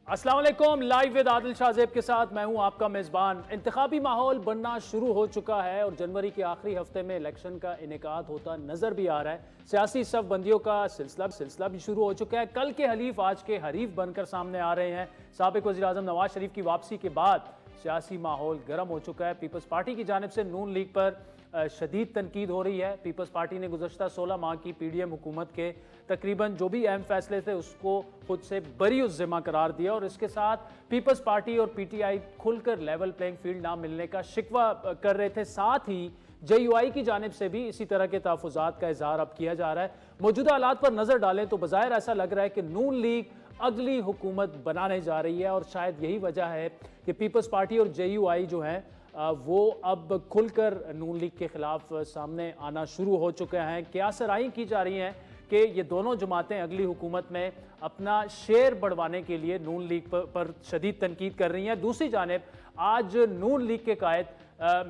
अस्सलाम वालेकुम। Live with Adil Shahzeb के साथ मैं हूं आपका मेज़बान। इंतखाबी माहौल बनना शुरू हो चुका है और जनवरी के आखिरी हफ्ते में इलेक्शन का इनेकाद होता नजर भी आ रहा है। सियासी सफ़बंदियों का सिलसिला भी शुरू हो चुका है। कल के हलीफ आज के हरीफ बनकर सामने आ रहे हैं। साबिक़ वज़ीर आज़म नवाज शरीफ की वापसी के बाद सियासी माहौल गर्म हो चुका है। पीपल्स पार्टी की जानिब से नून लीग पर शदीद तनकीद हो रही है। पीपल्स पार्टी ने गुज़श्ता 16 माह की PDM हुकूमत के तकरीबन जो भी अहम फैसले थे उसको खुद से बरी उस ज़िम्मा करार दिया और इसके साथ पीपल्स पार्टी और PTI खुलकर लेवल प्लेइंग फील्ड ना मिलने का शिकवा कर रहे थे। साथ ही JUI की जानिब से भी इसी तरह के तहफ़्फ़ुज़ात का इज़हार अब किया जा रहा है। मौजूदा हालात पर नज़र डालें तो बज़ाहिर ऐसा लग रहा है कि नून लीग अगली हुकूमत बनाने जा रही है और शायद यही वजह है कि पीपल्स पार्टी और JUI जो हैं वो अब खुलकर नून लीग के खिलाफ सामने आना शुरू हो चुके हैं। क्या सराही की जा रही हैं कि ये दोनों जमातें अगली हुकूमत में अपना शेयर बढ़वाने के लिए नून लीग पर शदीद तनकीद कर रही हैं। दूसरी जानिब आज नून लीग के कायद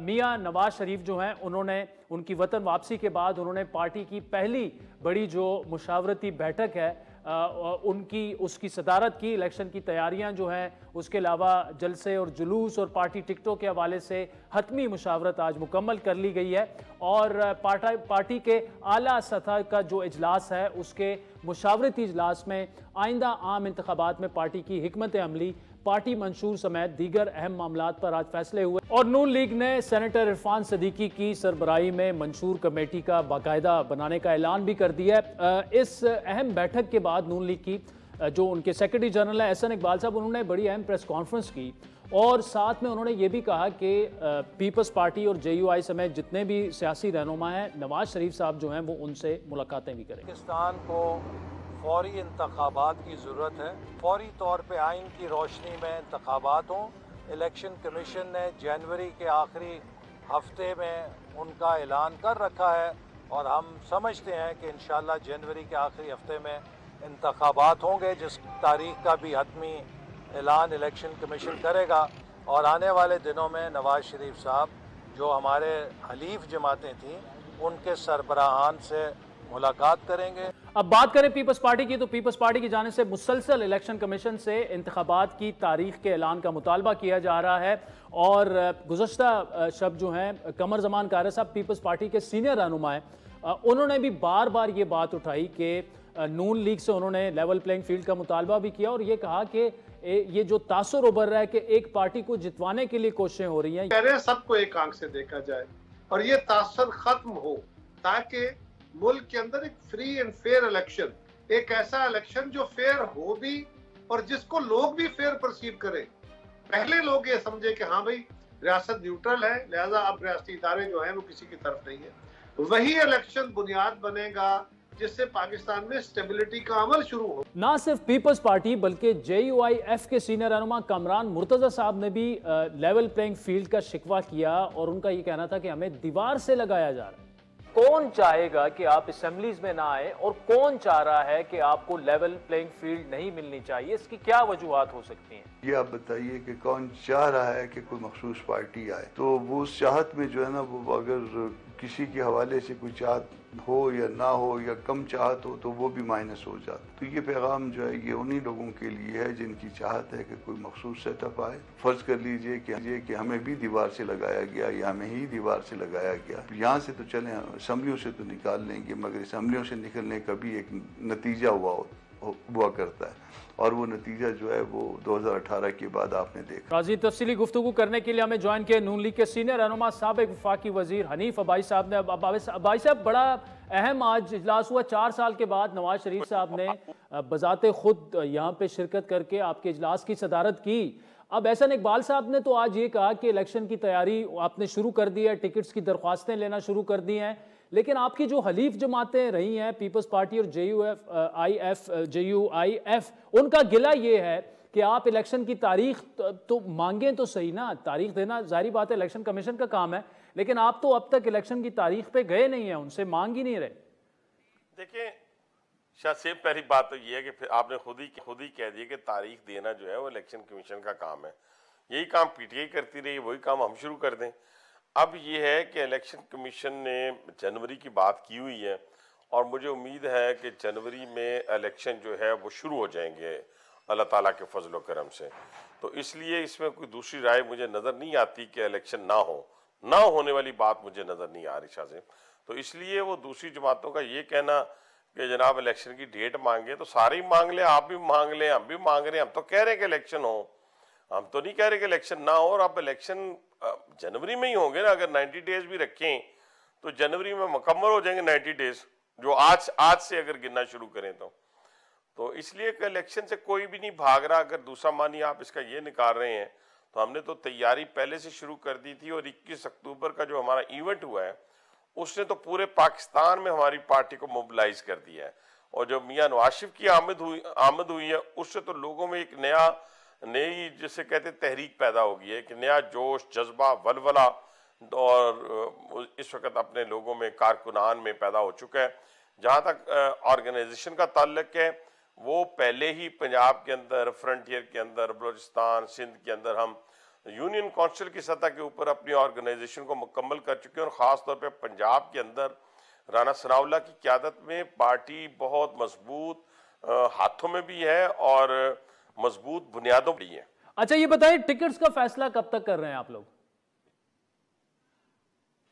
मियां नवाज शरीफ जो हैं उन्होंने उनकी वतन वापसी के बाद उन्होंने पार्टी की पहली बड़ी जो मुशावरती बैठक है उसकी सदारत की। इलेक्शन की तैयारियां जो हैं उसके अलावा जलसे और जुलूस और पार्टी टिकटों के हवाले से हतमी मुशावरत आज मुकम्मल कर ली गई है और पार्टी के आला सतह का जो इजलास है उसके मुशावरती इजलास में आइंदा आम इंतखाबात में पार्टी की हिकमत अमली, पार्टी मंशूर समेत दीगर अहम मामलात पर आज फैसले हुए और नून लीग ने सेनेटर इरफान सदीकी की सरबराही में मंशूर कमेटी का बाकायदा बनाने का ऐलान भी कर दिया है। इस अहम बैठक के बाद नून लीग की जो उनके सेक्रेटरी जनरल है एहसन इकबाल साहब, उन्होंने बड़ी अहम प्रेस कॉन्फ्रेंस की और साथ में उन्होंने ये भी कहा कि पीपल्स पार्टी और JUI समेत जितने भी सियासी रहनुमा हैं नवाज शरीफ साहब जो हैं वो उनसे मुलाकातें भी करेंगे। पाकिस्तान को फौरी इंतखाबात की ज़रूरत है। फौरी तौर पे आइन की रोशनी में इंतखाबात हों। इलेक्शन कमीशन ने जनवरी के आखिरी हफ्ते में उनका ऐलान कर रखा है और हम समझते हैं कि इंशाल्लाह जनवरी के आखिरी हफ्ते में इंतखाबात होंगे, जिस तारीख का भी हतमी ऐलान इलेक्शन कमीशन करेगा और आने वाले दिनों में नवाज शरीफ साहब जो हमारे हलीफ जमातें थीं उनके सरबराहान से मुलाकात करेंगे। अब बात करें पीपल्स पार्टी की तो पीपल्स पार्टी की जानिब से मुसलसल इलेक्शन कमीशन से इंतखाबात की तारीख के ऐलान का मुतालबा किया जा रहा है और गुज़श्ता शब जो हैं कमर जमान कारी साहब पीपल्स पार्टी के सीनियर रहनुमा हैं, उन्होंने भी बार बार ये बात उठाई कि नून लीग से उन्होंने लेवल प्लेइंग फील्ड का मुतालबा भी किया और ये कहा कि ये जो तासुर उभर रहा है कि एक पार्टी को जितवाने के लिए कोशिशें हो रही हैं, कह रहे हैं सबको एक आंख से देखा जाए और ये तासुर खत्म हो ताकि मुल्क के अंदर एक फ्री एंड फेयर इलेक्शन, एक ऐसा इलेक्शन जो फेयर हो भी और जिसको लोग भी फेयर परसीव करें। पहले लोग ये समझे कि हाँ भाई रियासत न्यूट्रल है, लिहाजा अब रियासती इदारे जो हैं वो किसी की तरफ नहीं है। वही इलेक्शन बुनियाद बनेगा जिससे पाकिस्तान में स्टेबिलिटी का अमल शुरू हो। ना सिर्फ पीपल्स पार्टी बल्कि JUIF के सीनियर रहनुमा कामरान मुर्तजा साहब ने भी लेवल प्लेइंग फील्ड का शिकवा किया और उनका ये कहना था कि हमें दीवार से लगाया जा रहा है। कौन चाहेगा कि आप असेंबलीज में ना आए और कौन चाह रहा है कि आपको लेवल प्लेइंग फील्ड नहीं मिलनी चाहिए? इसकी क्या वजूहात हो सकती हैं? ये आप बताइए कि कौन चाह रहा है कि कोई मखसूस पार्टी आए, तो वो उस चाहत में जो है ना, वो अगर किसी के हवाले से कोई चाहत हो या ना हो या कम चाहत हो तो वो भी माइनस हो जाता। तो ये पैगाम जो है ये उन्हीं लोगों के लिए है जिनकी चाहत है कि कोई मखसूस सेटअप आए। फर्ज कर लीजिए कि हमें भी दीवार से लगाया गया या हमें ही दीवार से लगाया गया, यहाँ से तो चलें असम्बलियों से तो निकाल लेंगे, मगर असम्बलियों से निकलने का भी एक नतीजा हुआ करता है और वो नतीजा जो है वो 2018 के बाद आपने देखा। राजी तफसीली गुफ्तगू करने के लिए हमें ज्वाइन किया नून लीग के सीनियर रहनुमा साबिक वफाकी वजीर हनीफ अबाई साहब ने। अबाई साहब, बड़ा अहम आज इजलास हुआ। 4 साल के बाद नवाज शरीफ साहब ने बजाते खुद यहाँ पे शिरकत करके आपके इजलास की सदारत की। अब एहसन इकबाल साहब ने तो आज ये कहा कि इलेक्शन की तैयारी आपने शुरू कर दी है, टिकट्स की दरख्वास्तें लेना शुरू कर दी हैं, लेकिन आपकी जो हलीफ जमातें रही हैं पीपल्स पार्टी और JUIF, उनका गिला ये है कि आप इलेक्शन की तारीख तो मांगें तो सही ना, तारीख देना जाहिर बात है इलेक्शन कमीशन का काम है, लेकिन आप तो अब तक इलेक्शन की तारीख पे गए नहीं हैं, उनसे मांग ही नहीं रहे। देखिए शाह साहब, पहली बात तो ये है कि फिर आपने खुद ही कह दिया कि तारीख देना जो है वो इलेक्शन कमीशन का काम है। यही काम PTI करती रही, वही काम हम शुरू कर दें। अब ये है कि इलेक्शन कमीशन ने जनवरी की बात की हुई है और मुझे उम्मीद है कि जनवरी में इलेक्शन जो है वो शुरू हो जाएंगे अल्लाह ताला के फजल करम से। तो इसलिए इसमें कोई दूसरी राय मुझे नज़र नहीं आती कि इलेक्शन ना होने वाली बात मुझे नज़र नहीं आ रही शाह साहब। तो इसलिए वो दूसरी जमातों का ये कहना कि जनाब इलेक्शन की डेट मांगे, तो सारे ही मांग ले, आप भी मांग ले, हम भी मांग रहे हैं। हम तो कह रहे हैं कि इलेक्शन हो, हम तो नहीं कह रहे कि इलेक्शन ना हो। और अब इलेक्शन जनवरी में ही होंगे ना, अगर 90 डेज भी रखें तो जनवरी में मुकम्मल हो जाएंगे 90 डेज, जो आज से अगर गिनना शुरू करें तो इसलिए कि इलेक्शन से कोई भी नहीं भाग रहा। अगर दूसरा मानिए आप इसका ये निकाल रहे हैं तो हमने तो तैयारी पहले से शुरू कर दी थी, और 21 अक्टूबर का जो हमारा इवेंट हुआ है उसने तो पूरे पाकिस्तान में हमारी पार्टी को मोबिलाइज कर दिया है। और जो मियां नवाज शरीफ की आमद हुई है उससे तो लोगों में एक नई जिसे कहते तहरीक पैदा हो गई है, कि नया जोश, जज्बा, वलवला और इस वक्त अपने लोगों में, कारकुनान में पैदा हो चुका है। जहाँ तक ऑर्गेनाइजेशन का ताल्लुक है, वो पहले ही पंजाब के अंदर, फ्रंटियर के अंदर, बलूचिस्तान, सिंध के अंदर हम यूनियन काउंसिल की सतह के ऊपर अपनी ऑर्गेनाइजेशन को मुकम्मल कर चुके हैं। और ख़ास तौर पे पंजाब के अंदर राना सनाउल्लाह की क़यादत में पार्टी बहुत मजबूत हाथों में भी है और मजबूत बुनियादों पर है। अच्छा ये बताइए, टिकट्स का फैसला कब तक कर रहे हैं आप लोग?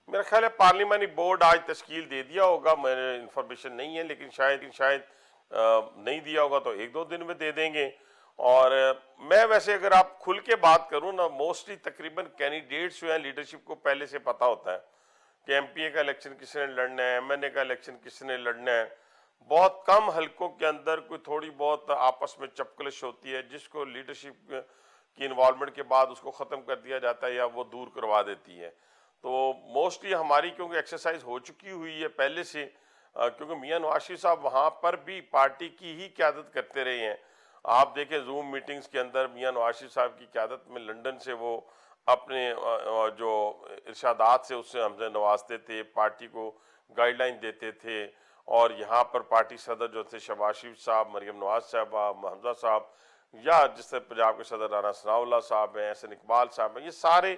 मेरा ख्याल है पार्लिमानी बोर्ड आज तश्कील दे दिया होगा, मेरे इंफॉर्मेशन नहीं है, लेकिन शायद नहीं दिया होगा तो 1-2 दिन में दे देंगे। और मैं वैसे अगर आप खुल के बात करूं ना, मोस्टली तकरीबन कैंडिडेट्स जो हैं लीडरशिप को पहले से पता होता है कि एमपीए का इलेक्शन किसने लड़ना है, एमएनए का इलेक्शन किसने लड़ना है। बहुत कम हलकों के अंदर कोई थोड़ी बहुत आपस में चपकलिश होती है, जिसको लीडरशिप की इन्वॉल्वमेंट के बाद उसको ख़त्म कर दिया जाता है या वो दूर करवा देती है। तो मोस्टली हमारी क्योंकि एक्सरसाइज हो चुकी हुई है पहले से, क्योंकि मियां नवाज शरीफ साहब वहाँ पर भी पार्टी की ही क़यादत करते रहे हैं। आप देखें जूम मीटिंग्स के अंदर मियां नवाज शरीफ साहब की क़यादत में लंदन से वो अपने जो इरशादात से उससे हमसे नवाजते थे, पार्टी को गाइडलाइन देते थे। और यहाँ पर पार्टी सदर जो थे शहबाज शरीफ साहब, मरियम नवाज साहबा, हमजा साहब, या जिससे पंजाब के सदर राना सनाउल्लाह साहब हैं, एहसन इकबाल साहब हैं, ये सारे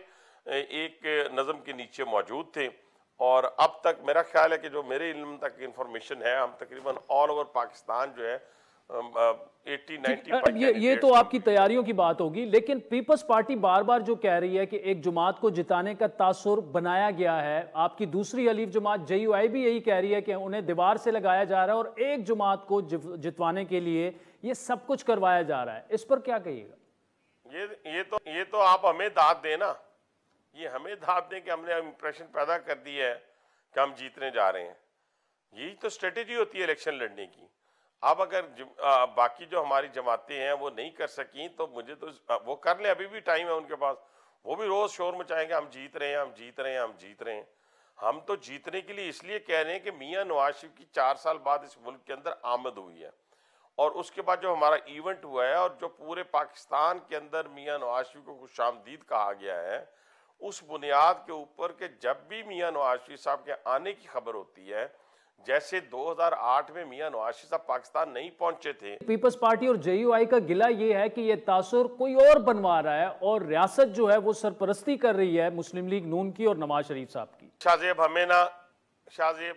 एक नज़म के नीचे मौजूद थे। और अब तक मेरा ख्याल है कि जो मेरे इल्म तक इंफॉर्मेशन है, हम तकरीबन ऑल ओवर पाकिस्तान जो है 80-90 ये तो आपकी तैयारियों की बात होगी, लेकिन पीपल्स पार्टी बार बार जो कह रही है कि एक जमात को जिताने का तासुर बनाया गया है। आपकी दूसरी हलीफ जमात JUI भी यही कह रही है कि उन्हें दीवार से लगाया जा रहा है और एक जमात को जितवाने के लिए ये सब कुछ करवाया जा रहा है। इस पर क्या कहिएगा? ये तो आप हमें दाद देना, ये हमें दाद दें कि हमने इंप्रेशन पैदा कर दी है कि हम जीतने जा रहे हैं। यही तो स्ट्रेटेजी होती है इलेक्शन लड़ने की। अब अगर बाकी जो हमारी जमातें हैं वो नहीं कर सकी तो मुझे तो वो कर ले, अभी भी टाइम है उनके पास। वो भी रोज शोर मचाएंगे हम जीत रहे हैं, हम जीत रहे हैं, हम जीत रहे हैं। हम तो जीतने के लिए इसलिए कह रहे हैं कि मियां नवाज शरीफ की 4 साल बाद इस मुल्क के अंदर आमद हुई है, और उसके बाद जो हमारा इवेंट हुआ है और जो पूरे पाकिस्तान के अंदर मियां नवाज शरीफ को खुशामदीद कहा गया है, उस बुनियाद के ऊपर कि जब भी मियां नवाज शरीफ साहब के आने की खबर होती है, जैसे 2008 में मियां नवाज शरीफ साहब पाकिस्तान नहीं पहुंचे थे। पीपल्स पार्टी और JUI का गिला ये है कि ये तासुर कोई और बनवा रहा है और रियासत जो है वो सरपरस्ती कर रही है मुस्लिम लीग नून की और नवाज शरीफ साहब की। शाहजेब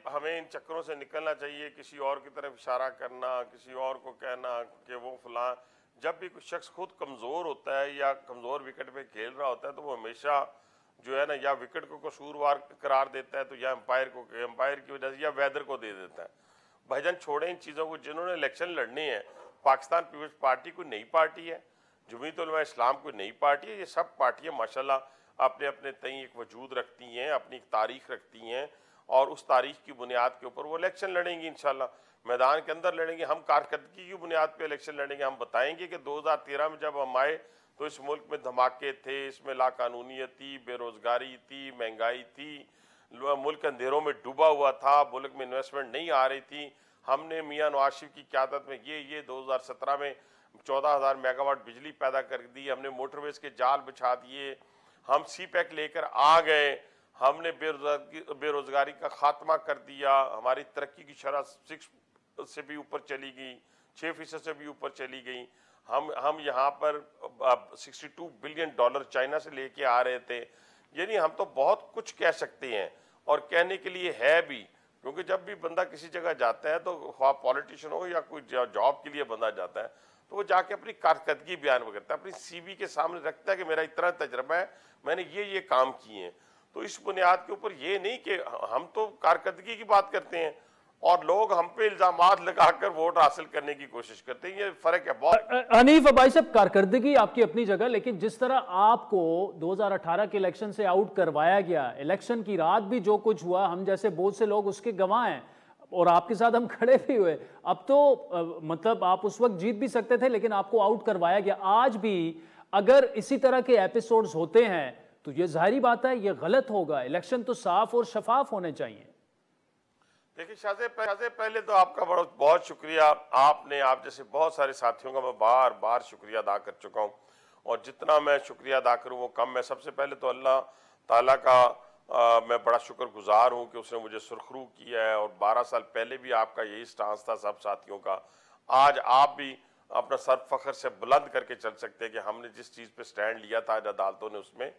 हमें इन चक्करों से निकलना चाहिए। किसी और की तरफ इशारा करना, किसी और को कहना कि वो फलां, जब भी कोई शख्स खुद कमज़ोर होता है या कमज़ोर विकेट पे खेल रहा होता है तो वो हमेशा जो है ना, या विकेट को कसूरवार करार देता है तो या एम्पायर की वजह से या वेदर को दे देता है। भाईजान छोड़ें इन चीज़ों को। जिन्होंने इलेक्शन लड़ने हैं, पाकिस्तान पीपल्स पार्टी कोई नई पार्टी है, जमीयत उलमा इस्लाम कोई नई पार्टी है। ये सब पार्टियाँ माशाल्लाह अपने अपने तई एक वजूद रखती हैं, अपनी एक तारीख रखती हैं, और उस तारीख की बुनियाद के ऊपर वो इलेक्शन लड़ेंगी इंशाल्लाह। मैदान के अंदर लड़ेंगे, हम कारकर्दगी की बुनियाद पे इलेक्शन लड़ेंगे। हम बताएंगे कि 2013 में जब हम आए तो इस मुल्क में धमाके थे, इसमें लाकानूनियत थी, बेरोजगारी थी, महंगाई थी, मुल्क अंधेरों में डूबा हुआ था, मुल्क में इन्वेस्टमेंट नहीं आ रही थी। हमने मियां नवाज शरीफ की क़यादत में ये 2017 में 14,000 मेगावाट बिजली पैदा कर दी, हमने मोटरवेज के जाल बिछा दिए, हम CPEC लेकर आ गए, हमने बेरोजगारी का खात्मा कर दिया, हमारी तरक्की की शरह 6 से भी ऊपर चली गई, 6% से भी ऊपर चली गई। हम यहाँ पर $62 बिलियन चाइना से लेके आ रहे थे। यानी हम तो बहुत कुछ कह सकते हैं और कहने के लिए है भी, क्योंकि जब भी बंदा किसी जगह जाता है तो ख्वाह पॉलिटिशियन हो या कोई जॉब के लिए बंदा जाता है तो वो जाके अपनी कारकर्दगी बयान करता है, अपनी सीवी के सामने रखता है कि मेरा इतना तजर्बा है, मैंने ये काम किए हैं। तो इस बुनियाद के ऊपर ये नहीं कि हम तो कारकर्दगी की बात करते हैं और लोग हम पे इल्जामात लगाकर वोट हासिल करने की कोशिश करते हैं, ये फर्क है बहुत। हनीफ भाई साहब, कारकर्दगी आपकी अपनी जगह, लेकिन जिस तरह आपको 2018 के इलेक्शन से आउट करवाया गया, इलेक्शन की रात भी जो कुछ हुआ, हम जैसे बहुत से लोग उसके गवाह हैं और आपके साथ हम खड़े भी हुए। अब तो मतलब आप उस वक्त जीत भी सकते थे, लेकिन आपको आउट करवाया गया। आज भी अगर इसी तरह के एपिसोड्स होते हैं तो ये जाहिर बात है ये गलत होगा। इलेक्शन तो साफ और शफाफ होने चाहिए। देखिए शाहजेब, पहले तो आपका बहुत शुक्रिया। आप जैसे बहुत सारे साथियों का मैं बार बार शुक्रिया अदा कर चुका हूँ और जितना मैं शुक्रिया अदा करूँ वो कम है। सबसे पहले तो अल्लाह ताला का मैं बड़ा शुक्रगुजार हूँ कि उसने मुझे सुरखरू किया है और 12 साल पहले भी आपका यही स्टांस था सब साथियों का। आज आप भी अपना सर फख्र से बुलंद करके चल सकते हैं कि हमने जिस चीज़ पे स्टैंड लिया था, अदालतों ने उसमें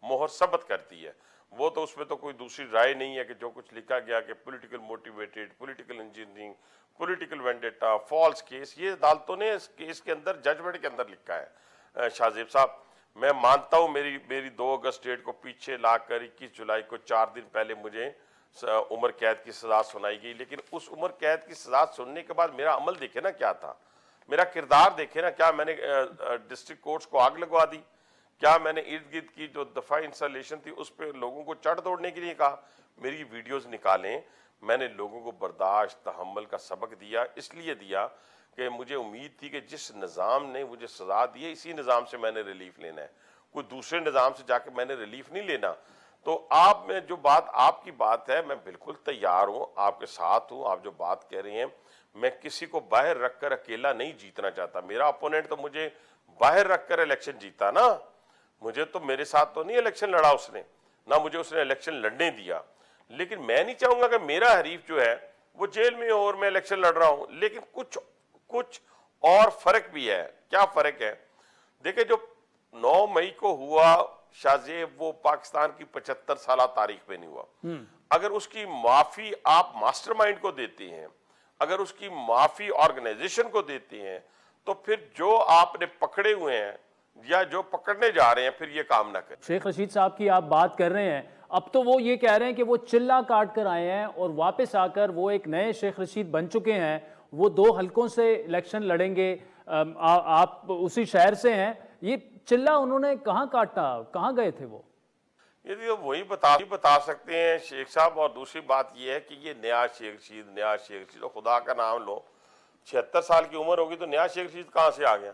मोहर सबत कर दी है। वो तो उसमें तो कोई दूसरी राय नहीं है कि जो कुछ लिखा गया कि political motivated, political engineering, political vendetta, false case, ये अदालतों ने इस केस के अंदर, जजमेंट के अंदर लिखा है। शाहजेब साहब, मैं मानता हूँ मेरी 2 अगस्त डेट को पीछे लाकर 21 जुलाई को 4 दिन पहले मुझे उम्र कैद की सजा सुनाई गई, लेकिन उस उम्र कैद की सजा सुनने के बाद मेरा अमल देखे ना क्या था, मेरा किरदार देखे ना। क्या मैंने डिस्ट्रिक्ट कोर्ट्स को आग लगवा दी? क्या मैंने इर्द गिर्द की जो दफा इंस्टॉलेशन थी उस पर लोगों को चढ़ दौड़ने के लिए कहा? मेरी वीडियोस निकालें। मैंने लोगों को बर्दाश्त, तहम्मुल का सबक दिया, इसलिए दिया कि मुझे उम्मीद थी कि जिस निज़ाम ने मुझे सजा दी है इसी निज़ाम से मैंने रिलीफ लेना है, कोई दूसरे निज़ाम से जाके मैंने रिलीफ नहीं लेना। तो आप में जो बात, आपकी बात है, मैं बिल्कुल तैयार हूँ, आपके साथ हूँ। आप जो बात कह रहे हैं, मैं किसी को बाहर रखकर अकेला नहीं जीतना चाहता। मेरा अपोनेंट तो मुझे बाहर रखकर इलेक्शन जीता ना, मुझे तो, मेरे साथ तो नहीं इलेक्शन लड़ा उसने, ना मुझे उसने इलेक्शन लड़ने दिया। लेकिन मैं नहीं चाहूंगा कि मेरा हरीफ जो है वो जेल में हो और मैं इलेक्शन लड़ रहा हूं। लेकिन कुछ और फर्क भी है। क्या फर्क है? देखिए, जो 9 मई को हुआ शाहजेब, वो पाकिस्तान की 75 साल तारीख पे नहीं हुआ। अगर उसकी माफी आप मास्टरमाइंड को देते हैं, अगर उसकी माफी ऑर्गेनाइजेशन को देते हैं, तो फिर जो आपने पकड़े हुए हैं या जो पकड़ने जा रहे हैं फिर ये काम ना करें। शेख रशीद साहब की आप बात कर रहे हैं, अब तो वो ये कह रहे हैं कि वो चिल्ला काट कर आए हैं और वापस आकर वो एक नए शेख रशीद बन चुके हैं। वो 2 हलकों से इलेक्शन लड़ेंगे। आप उसी शहर से हैं, ये चिल्ला उन्होंने कहाँ काटा, कहाँ गए थे वो? ये वही बता सकते हैं शेख साहब। और दूसरी बात ये है कि ये नया शेख रशीद, तो खुदा का नाम लो, 76 साल की उम्र होगी तो नया शेख रशीद कहाँ से आ गया?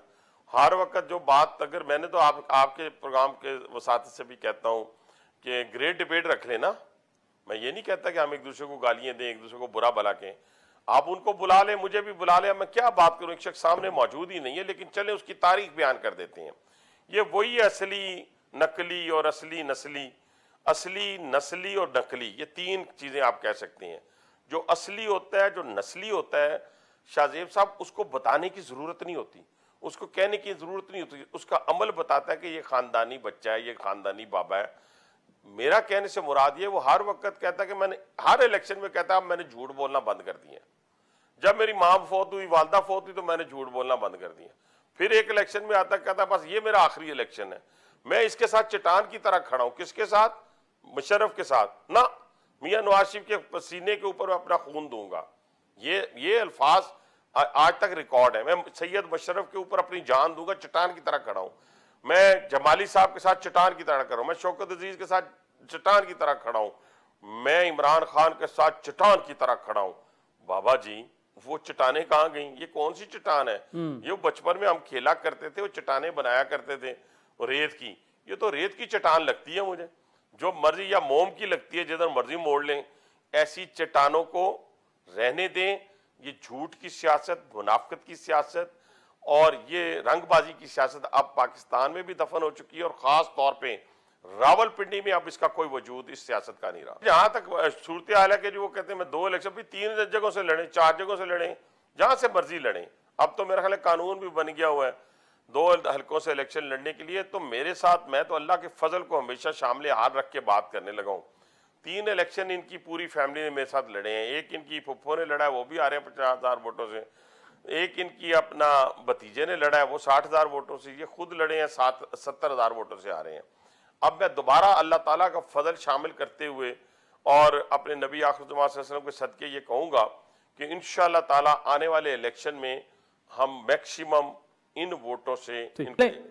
हर वक्त जो बात, अगर मैंने तो आपके प्रोग्राम के वसात से भी कहता हूँ कि ग्रेट डिबेट रख लेना। मैं ये नहीं कहता कि हम एक दूसरे को गालियां दें, एक दूसरे को बुरा भला कहें। आप उनको बुला लें, मुझे भी बुला लें, मैं क्या बात करूं, एक शख्स सामने मौजूद ही नहीं है, लेकिन चले उसकी तारीख बयान कर देते हैं। ये वही असली नकली और असली नस्ली, असली नस्ली और नकली, ये 3 चीजें आप कह सकते हैं। जो असली होता है, जो नस्ली होता है शाहजेब साहब, उसको बताने की जरूरत नहीं होती, उसको कहने की जरूरत नहीं होती, उसका अमल बताता है कि ये खानदानी बच्चा है, ये खानदानी बाबा है। मेरा कहने से मुराद ये, वो हर वक्त कहता है कि मैंने हर इलेक्शन में कहता है मैंने झूठ बोलना बंद कर दिया। जब मेरी माँ फोत हुई, वालदा फोत हुई, तो मैंने झूठ बोलना बंद कर दिया। फिर एक इलेक्शन में आता कहता बस ये मेरा आखिरी इलेक्शन है, मैं इसके साथ चट्टान की तरह खड़ा हूं। किसके साथ? मुशर्रफ के साथ ना, मियां नवाज शरीफ के सीने के ऊपर मैं अपना खून दूंगा। ये अल्फाज आज तक रिकॉर्ड है। मैं सैयद मुशर्रफ के ऊपर अपनी जान दूंगा, चट्टान की तरह खड़ा हूं। मैं जमाली साहब के साथ चट्टान की तरह खड़ा हूं, मैं शौकत अजीज के साथ चट्टान की तरह खड़ा हूं, मैं इमरान खान के साथ चट्टान की तरह खड़ा हूं। बाबा जी, वो चट्टाने कहाँ गई? ये कौन सी चट्टान है? ये बचपन में हम खेला करते थे, वो चट्टाने बनाया करते थे रेत की, ये तो रेत की चट्टान लगती है मुझे, जो मर्जी, या मोम की लगती है, जिधर मर्जी मोड़ लें। ऐसी चट्टानों को रहने दें। ये झूठ की सियासत, मुनाफिकत की सियासत और ये रंगबाजी की सियासत अब पाकिस्तान में भी दफन हो चुकी है और खास तौर पे रावलपिंडी में अब इसका कोई वजूद इस सियासत का नहीं रहा। जहां तक सूरत हाल है कि जो वो कहते हैं मैं 2 इलेक्शन भी 3 जगहों से लड़े, 4 जगहों से लड़े, जहां से मर्जी लड़े। अब तो मेरा ख्याल है कानून भी बन गया हुआ है 2 हलकों से इलेक्शन लड़ने के लिए। तो मेरे साथ, मैं तो अल्लाह के फजल को हमेशा शामिल हाल रख के बात करने लगा हूँ। 3 इलेक्शन इनकी पूरी फैमिली ने मेरे साथ लड़े हैं। एक इनकी फुफ्फो ने लड़ा है, वो भी आ रहे हैं 50,000 वोटों से। एक इनकी अपना भतीजे ने लड़ा है, वो 60,000 वोटों से, ये खुद लड़े हैं 70,000 वोटों से आ रहे हैं। अब मैं दोबारा अल्लाह ताला का फजल शामिल करते हुए और अपने नबी आखिर सल्लल्लाहु अलैहि वसल्लम के सदके ये कहूँगा कि इंशाअल्लाह ताला आने वाले इलेक्शन में हम मैक्सिमम इन वोटों से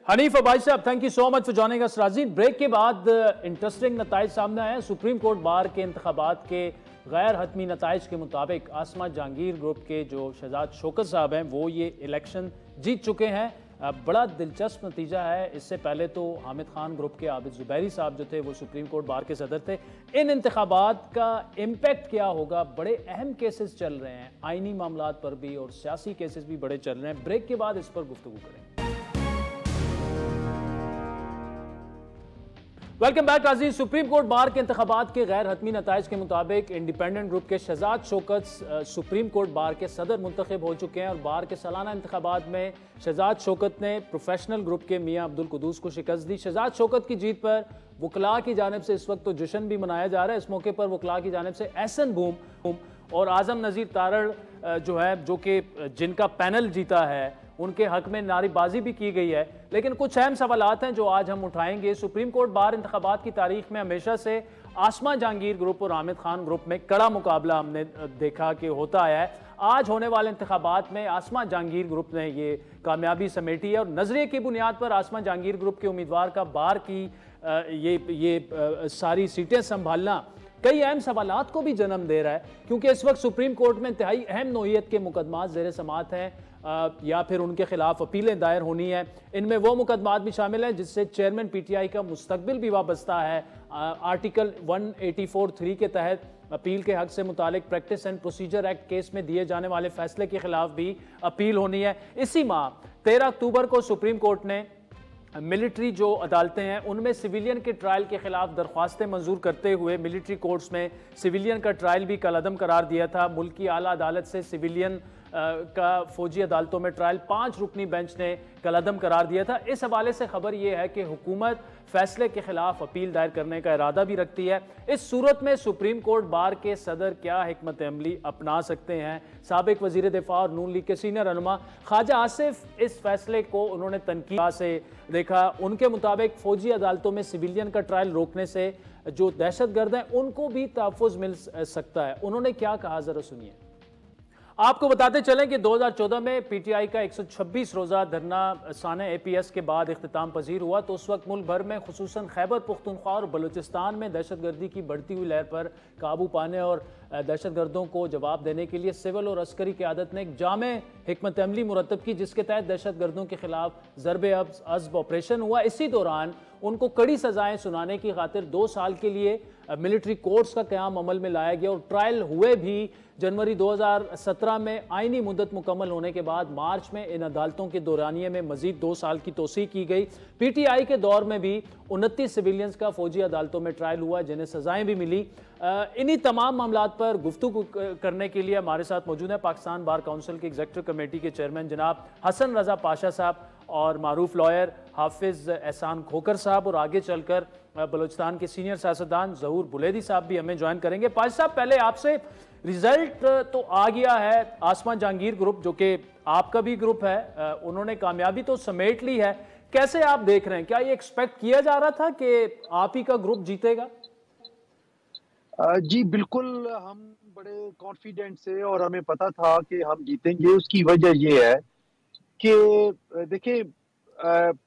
हनीफ अब्बासी साहब, thank you so much for joining us. राजीन, ब्रेक के बाद इंटरेस्टिंग नताइज सामने आए हैं। सुप्रीम कोर्ट बार के इंतखाबात के गैर हतमी नताइज के मुताबिक आसमा जहांगीर ग्रुप के जो शहजाद शौकत साहब हैं वो ये इलेक्शन जीत चुके हैं। बड़ा दिलचस्प नतीजा है। इससे पहले तो हामिद खान ग्रुप के आबिद जुबैरी साहब जो थे वो सुप्रीम कोर्ट बार के सदर थे। इन इंतखाबात का इम्पैक्ट क्या होगा? बड़े अहम केसेस चल रहे हैं, आइनी मामलात पर भी और सियासी केसेस भी बड़े चल रहे हैं। ब्रेक के बाद इस पर गुफ्तगू करेंगे। वेलकम बैक अजीज। सुप्रीम कोर्ट बार के इंतखाबात के गैर हतमी नताइज के मुताबिक इंडिपेंडेंट ग्रुप के Shahzad Shaukat supreme court bar के सदर मुंतखब हो चुके हैं और बार के सालाना इंतखाबात में शहजाद शौकत ने प्रोफेशनल ग्रुप के मियां अब्दुल कुदूस को शिकस्त दी। शहजाद शौकत की जीत पर वकला की जानिब से इस वक्त तो जश्न भी मनाया जा रहा है। इस मौके पर वकला की जानिब से एहसन बूम और आजम नज़ीर तारड़ जो है, जो कि जिनका पैनल जीता है, उनके हक में नारेबाजी भी की गई है। लेकिन कुछ अहम सवालात हैं जो आज हम उठाएंगे। सुप्रीम कोर्ट बार इंतखाबात की तारीख में हमेशा से आसमा जहांगीर ग्रुप और हामिद खान ग्रुप में कड़ा मुकाबला हमने देखा कि होता आया है। आज होने वाले इंतखाबात में आसमा जहांगीर ग्रुप ने ये कामयाबी समेटी है और नजरिए की बुनियाद पर आसमा जहांगीर ग्रुप के उम्मीदवार का बार की ये सारी सीटें संभालना कई अहम सवालात को भी जन्म दे रहा है, क्योंकि इस वक्त सुप्रीम कोर्ट में इंतहाई अहम नोयत के मुकदमात ज़ेर समात हैं या फिर उनके खिलाफ अपीलें दायर होनी है। इनमें वो मुकदमात भी शामिल हैं जिससे चेयरमैन पीटीआई का मुस्तकबिल भी वाबस्ता है। आर्टिकल 184(3) के तहत अपील के हक से मुतालिक practice and procedure act case में दिए जाने वाले फैसले के खिलाफ भी अपील होनी है। इसी माह 13 अक्टूबर को सुप्रीम कोर्ट ने मिलिट्री जो अदालतें हैं उनमें सिविलियन के ट्रायल के खिलाफ दरख्वास्तें मंजूर करते हुए मिलिट्री कोर्ट्स में सिविलियन का ट्रायल भी कलअदम करार दिया था। मुल्क की आला अदालत से सिविलियन का फौजी अदालतों में ट्रायल 5 रुकनी बेंच ने कलअदम करार दिया था। इस हवाले से खबर यह है कि हुकूमत फैसले के खिलाफ अपील दायर करने का इरादा भी रखती है। इस सूरत में सुप्रीम कोर्ट बार के सदर क्या हिकमत अमली अपना सकते हैं? साबिक वजीर दिफा और नून लीग के सीनियर रहनुमा ख्वाजा आसिफ इस फैसले को उन्होंने तनकीद से देखा। उनके मुताबिक फौजी अदालतों में सिविलियन का ट्रायल रोकने से जो दहशतगर्द हैं उनको भी तहफ़्फ़ुज़ मिल सकता है। उन्होंने क्या कहा, जरा सुनिए। आपको बताते चलें कि 2014 में पीटीआई का 126 रोज़ा धरना साने एपीएस के बाद इख्तिताम पजीर हुआ तो उस वक्त मुल्क भर में खुसूसन खैबर पुख्तनख्वा और बलूचिस्तान में दहशतगर्दी की बढ़ती हुई लहर पर काबू पाने और दहशतगर्दों को जवाब देने के लिए सिविल और अस्करी क़यादत ने एक जामे हिकमत अमली मुरतब की, जिसके तहत दहशतगर्दों के खिलाफ ज़रब ऑपरेशन हुआ। इसी दौरान उनको कड़ी सजाएं सुनाने की खातिर 2 साल के लिए मिलिट्री कोर्ट्स का क़याम अमल में लाया गया और ट्रायल हुए भी। जनवरी 2017 में आइनी मुद्दत मुकम्मल होने के बाद मार्च में इन अदालतों के दौरानिए में मजीद 2 साल की तोसी की गई। पीटीआई के दौर में भी 29 सिविलियंस का फौजी अदालतों में ट्रायल हुआ जिन्हें सजाएं भी मिली। इन्हीं तमाम मामलात पर गुफ्तगू करने के लिए हमारे साथ मौजूद है पाकिस्तान बार काउंसिल के एग्जीक्यूटिव कमेटी के चेयरमैन जनाब हसन रजा पाशा साहब और मारूफ लॉयर हाफिज एहसान खोकर साहब और आगे चलकर बलूचिस्तान के सीनियर सियासतदान ज़हूर बुलेदी साहब भी हमें ज्वाइन करेंगे। पाशा साहब, पहले आपसे, रिजल्ट तो आ गया है, आसमा जहांगीर ग्रुप जो कि आपका भी ग्रुप है उन्होंने कामयाबी तो समेट ली है। कैसे आप देख रहे हैं? क्या ये एक्सपेक्ट किया जा रहा था कि आप ही का ग्रुप जीतेगा? जी बिल्कुल, हम बड़े कॉन्फिडेंट से और हमें पता था कि हम जीतेंगे। उसकी वजह ये है कि देखिए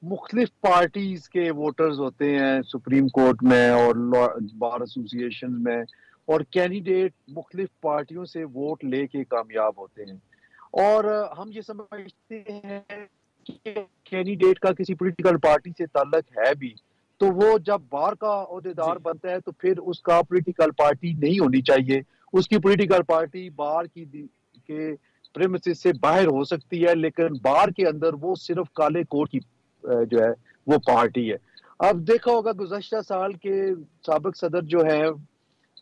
मुख्तलिफ पार्टीज के वोटर्स होते हैं सुप्रीम कोर्ट में और बार एसोसिएशन में, और कैंडिडेट मुख्तलिफ पार्टियों से वोट लेके कामयाब होते हैं। और हम ये समझते हैं कि कैंडिडेट का किसी पॉलिटिकल पार्टी से ताल्लुक है भी तो वो जब बार का ओहदेदार बनता है तो फिर उसका पॉलिटिकल पार्टी नहीं होनी चाहिए। उसकी पॉलिटिकल पार्टी बार के प्रेमिसेस से बाहर हो सकती है, लेकिन बार के अंदर वो सिर्फ काले कोट की जो है वो पार्टी है। अब देखा होगा गुज़श्ता साल के साबिक सदर जो है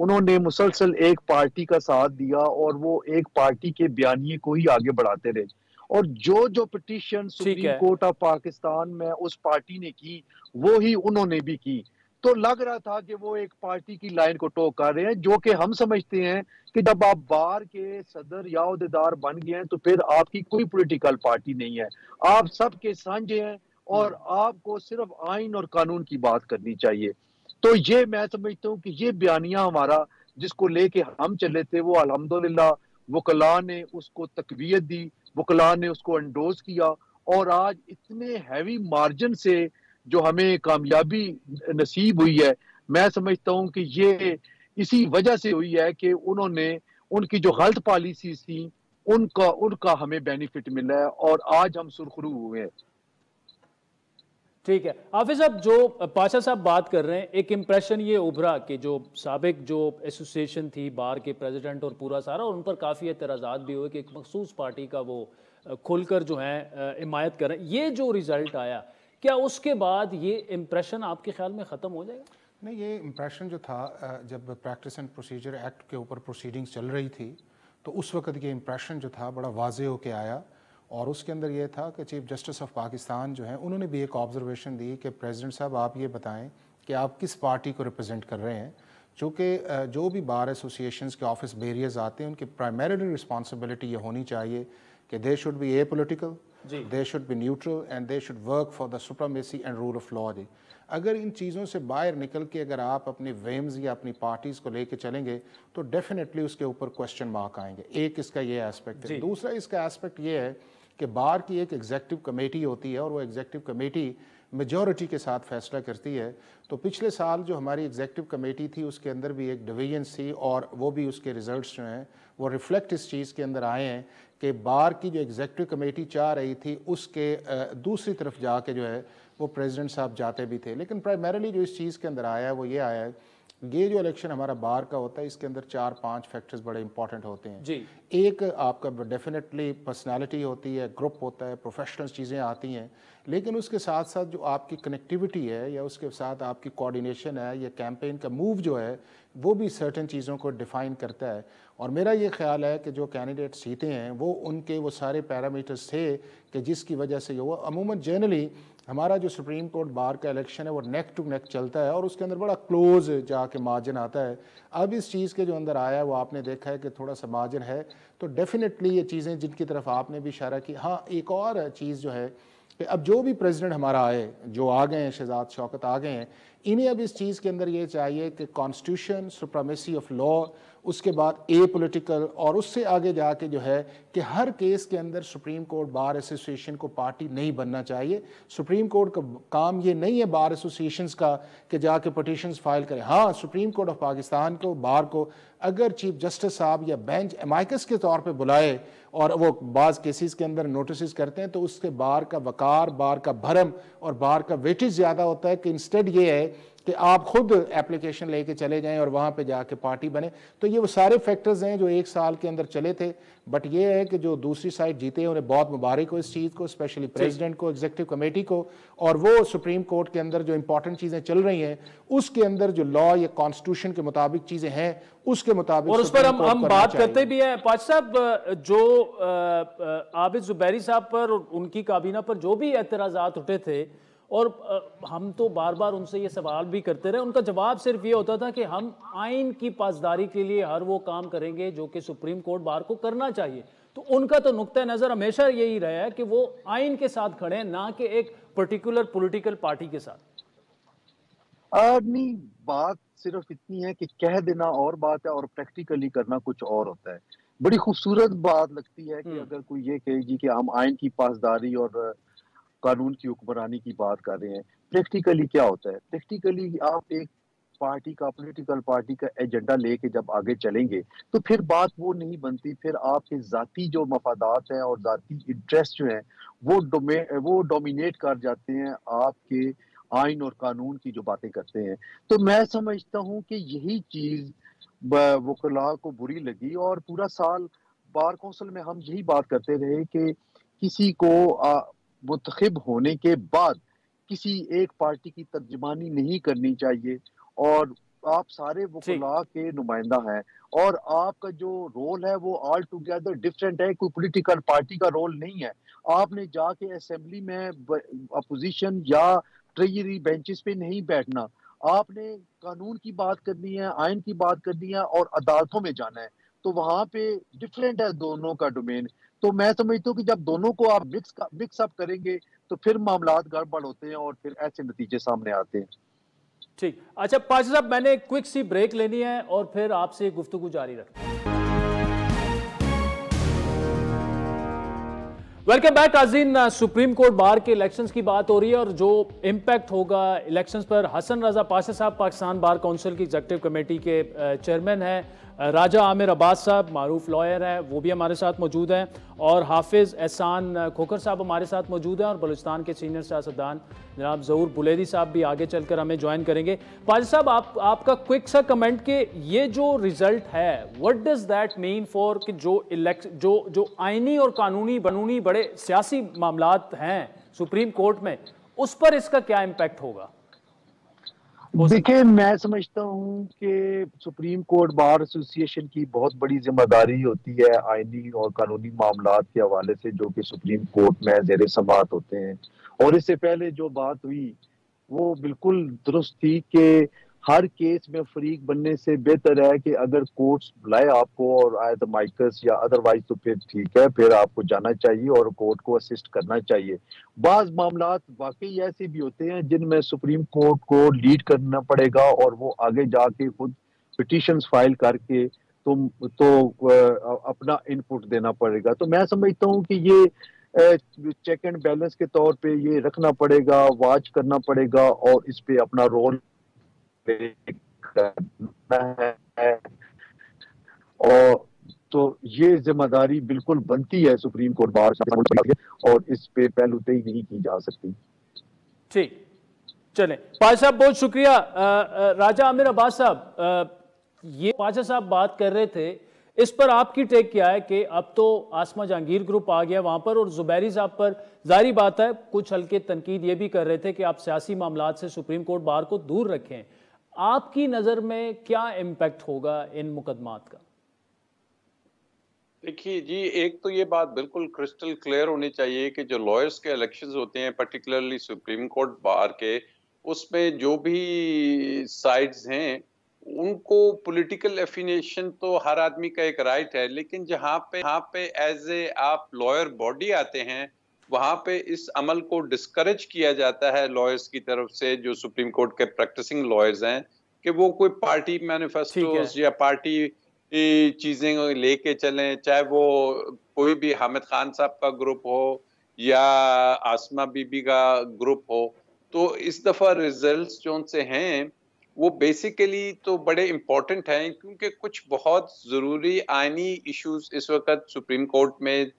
उन्होंने मुसलसल एक पार्टी का साथ दिया और वो एक पार्टी के बयानिए को ही आगे बढ़ाते रहे, और जो petition supreme court of Pakistan में उस पार्टी ने की वो ही उन्होंने भी की। तो लग रहा था कि वो एक पार्टी की लाइन को टो कर रहे हैं, जो कि हम समझते हैं कि जब आप बार के सदर या अहदेदार बन गए हैं तो फिर आपकी कोई पॉलिटिकल पार्टी नहीं है, आप सबके साझे हैं और आपको सिर्फ आइन और कानून की बात करनी चाहिए। तो ये मैं समझता हूँ कि ये बयानिया हमारा जिसको लेके हम चले थे, वो अल्हम्दुलिल्लाह वकला ने उसको तकवीयत दी, वकला ने उसको एंडोर्स किया, और आज इतने हैवी मार्जिन से जो हमें कामयाबी नसीब हुई है, मैं समझता हूँ कि ये इसी वजह से हुई है कि उन्होंने उनकी जो गलत पॉलिसीज थी उनका उनका हमें बेनिफिट मिला है और आज हम सुरखरू हुए हैं। ठीक है हाफिज साहब, जो पाशा साहब बात कर रहे हैं, एक इम्प्रेशन ये उभरा कि जो साबिक जो एसोसिएशन थी बार के प्रेसिडेंट और पूरा सारा, और उन पर काफ़ी एतराज़ात भी हुए कि एक मखसूस पार्टी का वो खुलकर जो है हिमायत कर रहे हैं। ये जो रिज़ल्ट आया, क्या उसके बाद ये इम्प्रेशन आपके ख्याल में ख़त्म हो जाएगा? नहीं, ये इम्प्रेशन जो था जब प्रैक्टिस एंड प्रोसीजर एक्ट के ऊपर प्रोसीडिंग्स चल रही थी तो उस वक्त ये इम्प्रेशन जो था बड़ा वाज़े होके आया, और उसके अंदर ये था कि चीफ जस्टिस ऑफ पाकिस्तान जो है उन्होंने भी एक ऑब्जर्वेशन दी कि प्रेसिडेंट साहब आप ये बताएं कि आप किस पार्टी को रिप्रेजेंट कर रहे हैं। चूँकि जो भी बार एसोसिएशंस के ऑफिस बेरियर्स आते हैं उनकी प्राइमरीली रिस्पॉन्सिबिलिटी ये होनी चाहिए कि they should be apolitical, they should be neutral and they should work for the supremacy and rule of law. अगर इन चीज़ों से बाहर निकल के अगर आप अपने वेम्स या अपनी पार्टीज़ को लेके चलेंगे तो डेफिनेटली उसके ऊपर क्वेश्चन मार्क आएंगे। एक इसका ये एस्पेक्ट है। दूसरा इसका एस्पेक्ट ये है कि बार की एक एग्जेक्टिव कमेटी होती है और वो एग्जेक्टिव कमेटी मेजॉरिटी के साथ फैसला करती है। तो पिछले साल जो हमारी एग्जेक्टिव कमेटी थी उसके अंदर भी एक डिवीजन थी, और वो भी उसके रिजल्ट्स जो हैं वो रिफ्लेक्ट इस चीज़ के अंदर आए हैं कि बार की जो एग्जेक्टिव कमेटी चाह रही थी उसके दूसरी तरफ जाके जो है वो प्रेसिडेंट साहब जाते भी थे। लेकिन प्राइमरीली जो इस चीज़ के अंदर आया है वो ये आया है, ये जो इलेक्शन हमारा बार का होता है इसके अंदर 4-5 फैक्टर्स बड़े इंपॉर्टेंट होते हैं जी। एक आपका डेफिनेटली पर्सनालिटी होती है, ग्रुप होता है, प्रोफेशनल चीज़ें आती हैं, लेकिन उसके साथ साथ जो आपकी कनेक्टिविटी है या उसके साथ आपकी कोऑर्डिनेशन है या कैंपेन का मूव जो है वो भी सर्टेन चीज़ों को डिफ़ाइन करता है। और मेरा ये ख्याल है कि जो कैंडिडेट जीते हैं वो उनके वो सारे पैरामीटर्स थे कि जिसकी वजह से वो अमूमन जनरली हमारा जो सुप्रीम कोर्ट बार का इलेक्शन है वो नेक टू नेक चलता है और उसके अंदर बड़ा क्लोज जाके मार्जिन आता है। अब इस चीज़ के जो अंदर आया है वो आपने देखा है कि थोड़ा सा मार्जिन है, तो डेफिनेटली ये चीज़ें जिनकी तरफ आपने भी इशारा की। हाँ, एक और चीज़ जो है कि अब जो भी प्रेसिडेंट हमारा आए, जो आ गए हैं, शहजाद शौकत आ गए हैं, इन्हें अब इस चीज़ के अंदर ये चाहिए कि कॉन्स्टिट्यूशन, सुप्रीमेसी ऑफ लॉ, उसके बाद ए पॉलिटिकल, और उससे आगे जाके जो है कि हर केस के अंदर सुप्रीम कोर्ट बार एसोसिएशन को पार्टी नहीं बनना चाहिए। सुप्रीम कोर्ट का काम ये नहीं है बार एसोसिएशंस का कि जाके पटिशन्स फाइल करें। हाँ, सुप्रीम कोर्ट ऑफ पाकिस्तान को, बार को अगर चीफ जस्टिस साहब या बेंच एमाइकस के तौर पे बुलाए और वो बाज़ केसेस के अंदर नोटिस करते हैं तो उसके बार का वकार, बार का भरम और बार का वेटेज ज़्यादा होता है कि इंस्टेड ये है कि आप खुद एप्लीकेशन लेके चले जाएं और वहाँ पे जाके पार्टी बने। तो ये वो सारे फैक्टर्स हैं जो एक साल के अंदर चले थे। बट ये है कि जो दूसरी साइड जीते हैं उन्हें बहुत मुबारक हो इस चीज़ को, स्पेशली प्रेसिडेंट को, एग्जीक्यूटिव कमेटी को, और वो सुप्रीम कोर्ट के अंदर जो इंपॉर्टेंट चीज़ें चल रही हैं उसके अंदर जो लॉ या कॉन्स्टिट्यूशन के मुताबिक चीज़ें हैं उसके मुताबिक, और उस पर हम बात करते भी हैं। पाच साहब, जो आबिद जुबैरी साहब पर और उनकी काबीना पर जो भी एतराज़ात उठे थे, और हम तो बार बार उनसे ये सवाल भी करते रहे, उनका जवाब सिर्फ ये होता था कि हम आइन की पासदारी के लिए हर वो काम करेंगे जो कि सुप्रीम कोर्ट बार को करना चाहिए। तो उनका तो नुक्ता नज़र हमेशा यही रहा है कि वो आइन के साथ खड़े हैं, ना कि एक पर्टिकुलर पॉलिटिकल पार्टी के साथ। नहीं, बात सिर्फ इतनी है कि कह देना और बात है और प्रैक्टिकली करना कुछ और होता है। बड़ी खूबसूरत बात लगती है कि अगर कोई ये कहेगी कि हम आइन की पासदारी और कानून की हुक्मरानी की बात कर रहे हैं, प्रैक्टिकली क्या होता है? प्रैक्टिकली आप एक पार्टी का, पॉलिटिकल पार्टी का एजेंडा लेके जब आगे चलेंगे तो फिर बात वो नहीं बनती, फिर आपके जाती जो मफादात हैं और जाती इंटरेस्ट जो हैं वो डोमिनेट कर जाते हैं आपके आइन और कानून की जो बातें करते हैं। तो मैं समझता हूँ कि यही चीज वकला को बुरी लगी और पूरा साल बार कौंसिल में हम यही बात करते रहे कि किसी को मुंतखब होने के बाद किसी एक पार्टी की तर्जमानी नहीं करनी चाहिए, और आप सारे वकला के नुमाइंदा हैं और आपका जो रोल है वो ऑल टुगेदर डिफरेंट है, कोई पॉलिटिकल पार्टी का रोल नहीं है। आपने जाके असेंबली में अपोजिशन या ट्रेजरी बेंचेस पे नहीं बैठना, आपने कानून की बात करनी है, आइन की बात करनी है और अदालतों में जाना है, तो वहां पे डिफरेंट है दोनों का डोमेन। तो मैं समझता हूँ कि जब दोनों को आप मिक्स अप करेंगे तो फिर मामलात गड़बड़ होते हैं और फिर ऐसे नतीजे सामने आते हैं। ठीक। अच्छा पाशा साहब, मैंने क्विक सी ब्रेक लेनी है और फिर आपसे गुफ्तगू जारी रखते हैं। वेलकम बैक नाज़रीन। सुप्रीम कोर्ट बार के इलेक्शंस की बात हो रही है और जो इम्पैक्ट होगा इलेक्शंस पर। हसन रजा पाशा साहब पाकिस्तान बार काउंसिल की एग्जीक्यूटिव कमेटी के चेयरमैन हैं, राजा आमिर अब्बास साहब मारूफ लॉयर हैं, वो भी हमारे साथ मौजूद हैं, और हाफिज़ एहसान खोखर साहब हमारे साथ मौजूद हैं, और बलूचिस्तान के सीनियर सियासतदान जनाब ज़हूर बुलेदी साहब भी आगे चलकर हमें ज्वाइन करेंगे। पाशा साहब, आपका क्विक सा कमेंट कि ये जो रिजल्ट है what does that mean for कि जो आइनी और कानूनी बड़े सियासी मामलात हैं सुप्रीम कोर्ट में, उस पर इसका क्या इम्पैक्ट होगा? देखिए, मैं समझता हूँ कि सुप्रीम कोर्ट बार एसोसिएशन की बहुत बड़ी जिम्मेदारी होती है आईनी और कानूनी मामलात के हवाले से, जो कि सुप्रीम कोर्ट में जेर समाअत होते हैं। और इससे पहले जो बात हुई वो बिल्कुल दुरुस्त थी कि हर केस में फरीक बनने से बेहतर है कि अगर कोर्ट्स बुलाए आपको और आए तो माइकस या अदरवाइज, तो फिर ठीक है, फिर आपको जाना चाहिए और कोर्ट को असिस्ट करना चाहिए। बाज मामलात वाकई ऐसे भी होते हैं जिनमें सुप्रीम कोर्ट को लीड करना पड़ेगा और वो आगे जाके खुद पिटीशंस फाइल करके अपना इनपुट देना पड़ेगा। तो मैं समझता हूँ कि ये चेक एंड बैलेंस के तौर पे ये रखना पड़ेगा, वॉच करना पड़ेगा और इस पे अपना रोल करना है। और तो ये जिम्मेदारी बिल्कुल बनती है सुप्रीम कोर्ट बार, और इस पे पहलूतई नहीं की जा सकती। ठीक, चलें पाशा साहब, बहुत शुक्रिया। राजा आमिर अब्बास साहब, ये पाशा साहब बात कर रहे थे, इस पर आपकी टेक क्या है कि अब तो आसमा जहांगीर ग्रुप आ गया वहां पर, और जुबैरी साहब पर जारी बात है कुछ हल्के तनकीद ये भी कर रहे थे कि आप सियासी मामलात से सुप्रीम कोर्ट बार को दूर रखें। आपकी नजर में क्या इम्पैक्ट होगा इन मुकदमात का? देखिए जी, एक तो ये बात बिल्कुल क्रिस्टल क्लियर होनी चाहिए कि जो लॉयर्स के इलेक्शंस होते हैं, पर्टिकुलरली सुप्रीम कोर्ट बार के, उसमें जो भी साइड्स हैं उनको पॉलिटिकल एफिलिएशन तो हर आदमी का एक राइट है, लेकिन जहाँ पे एज ए आप लॉयर बॉडी आते हैं, वहां पे इस अमल को डिस्करेज किया जाता है लॉयर्स की तरफ से, जो सुप्रीम कोर्ट के प्रैक्टिसिंग लॉयर्स हैं, कि वो कोई पार्टी मैनिफेस्टोस या पार्टी चीजें लेके चलें, चाहे वो कोई भी हामिद खान साहब का ग्रुप हो या आसमा बीबी का ग्रुप हो। तो इस दफा रिजल्ट्स जो से हैं वो बेसिकली तो बड़े इम्पोर्टेंट हैं, क्योंकि कुछ बहुत जरूरी आईनी इश्यूज इस वक्त सुप्रीम कोर्ट में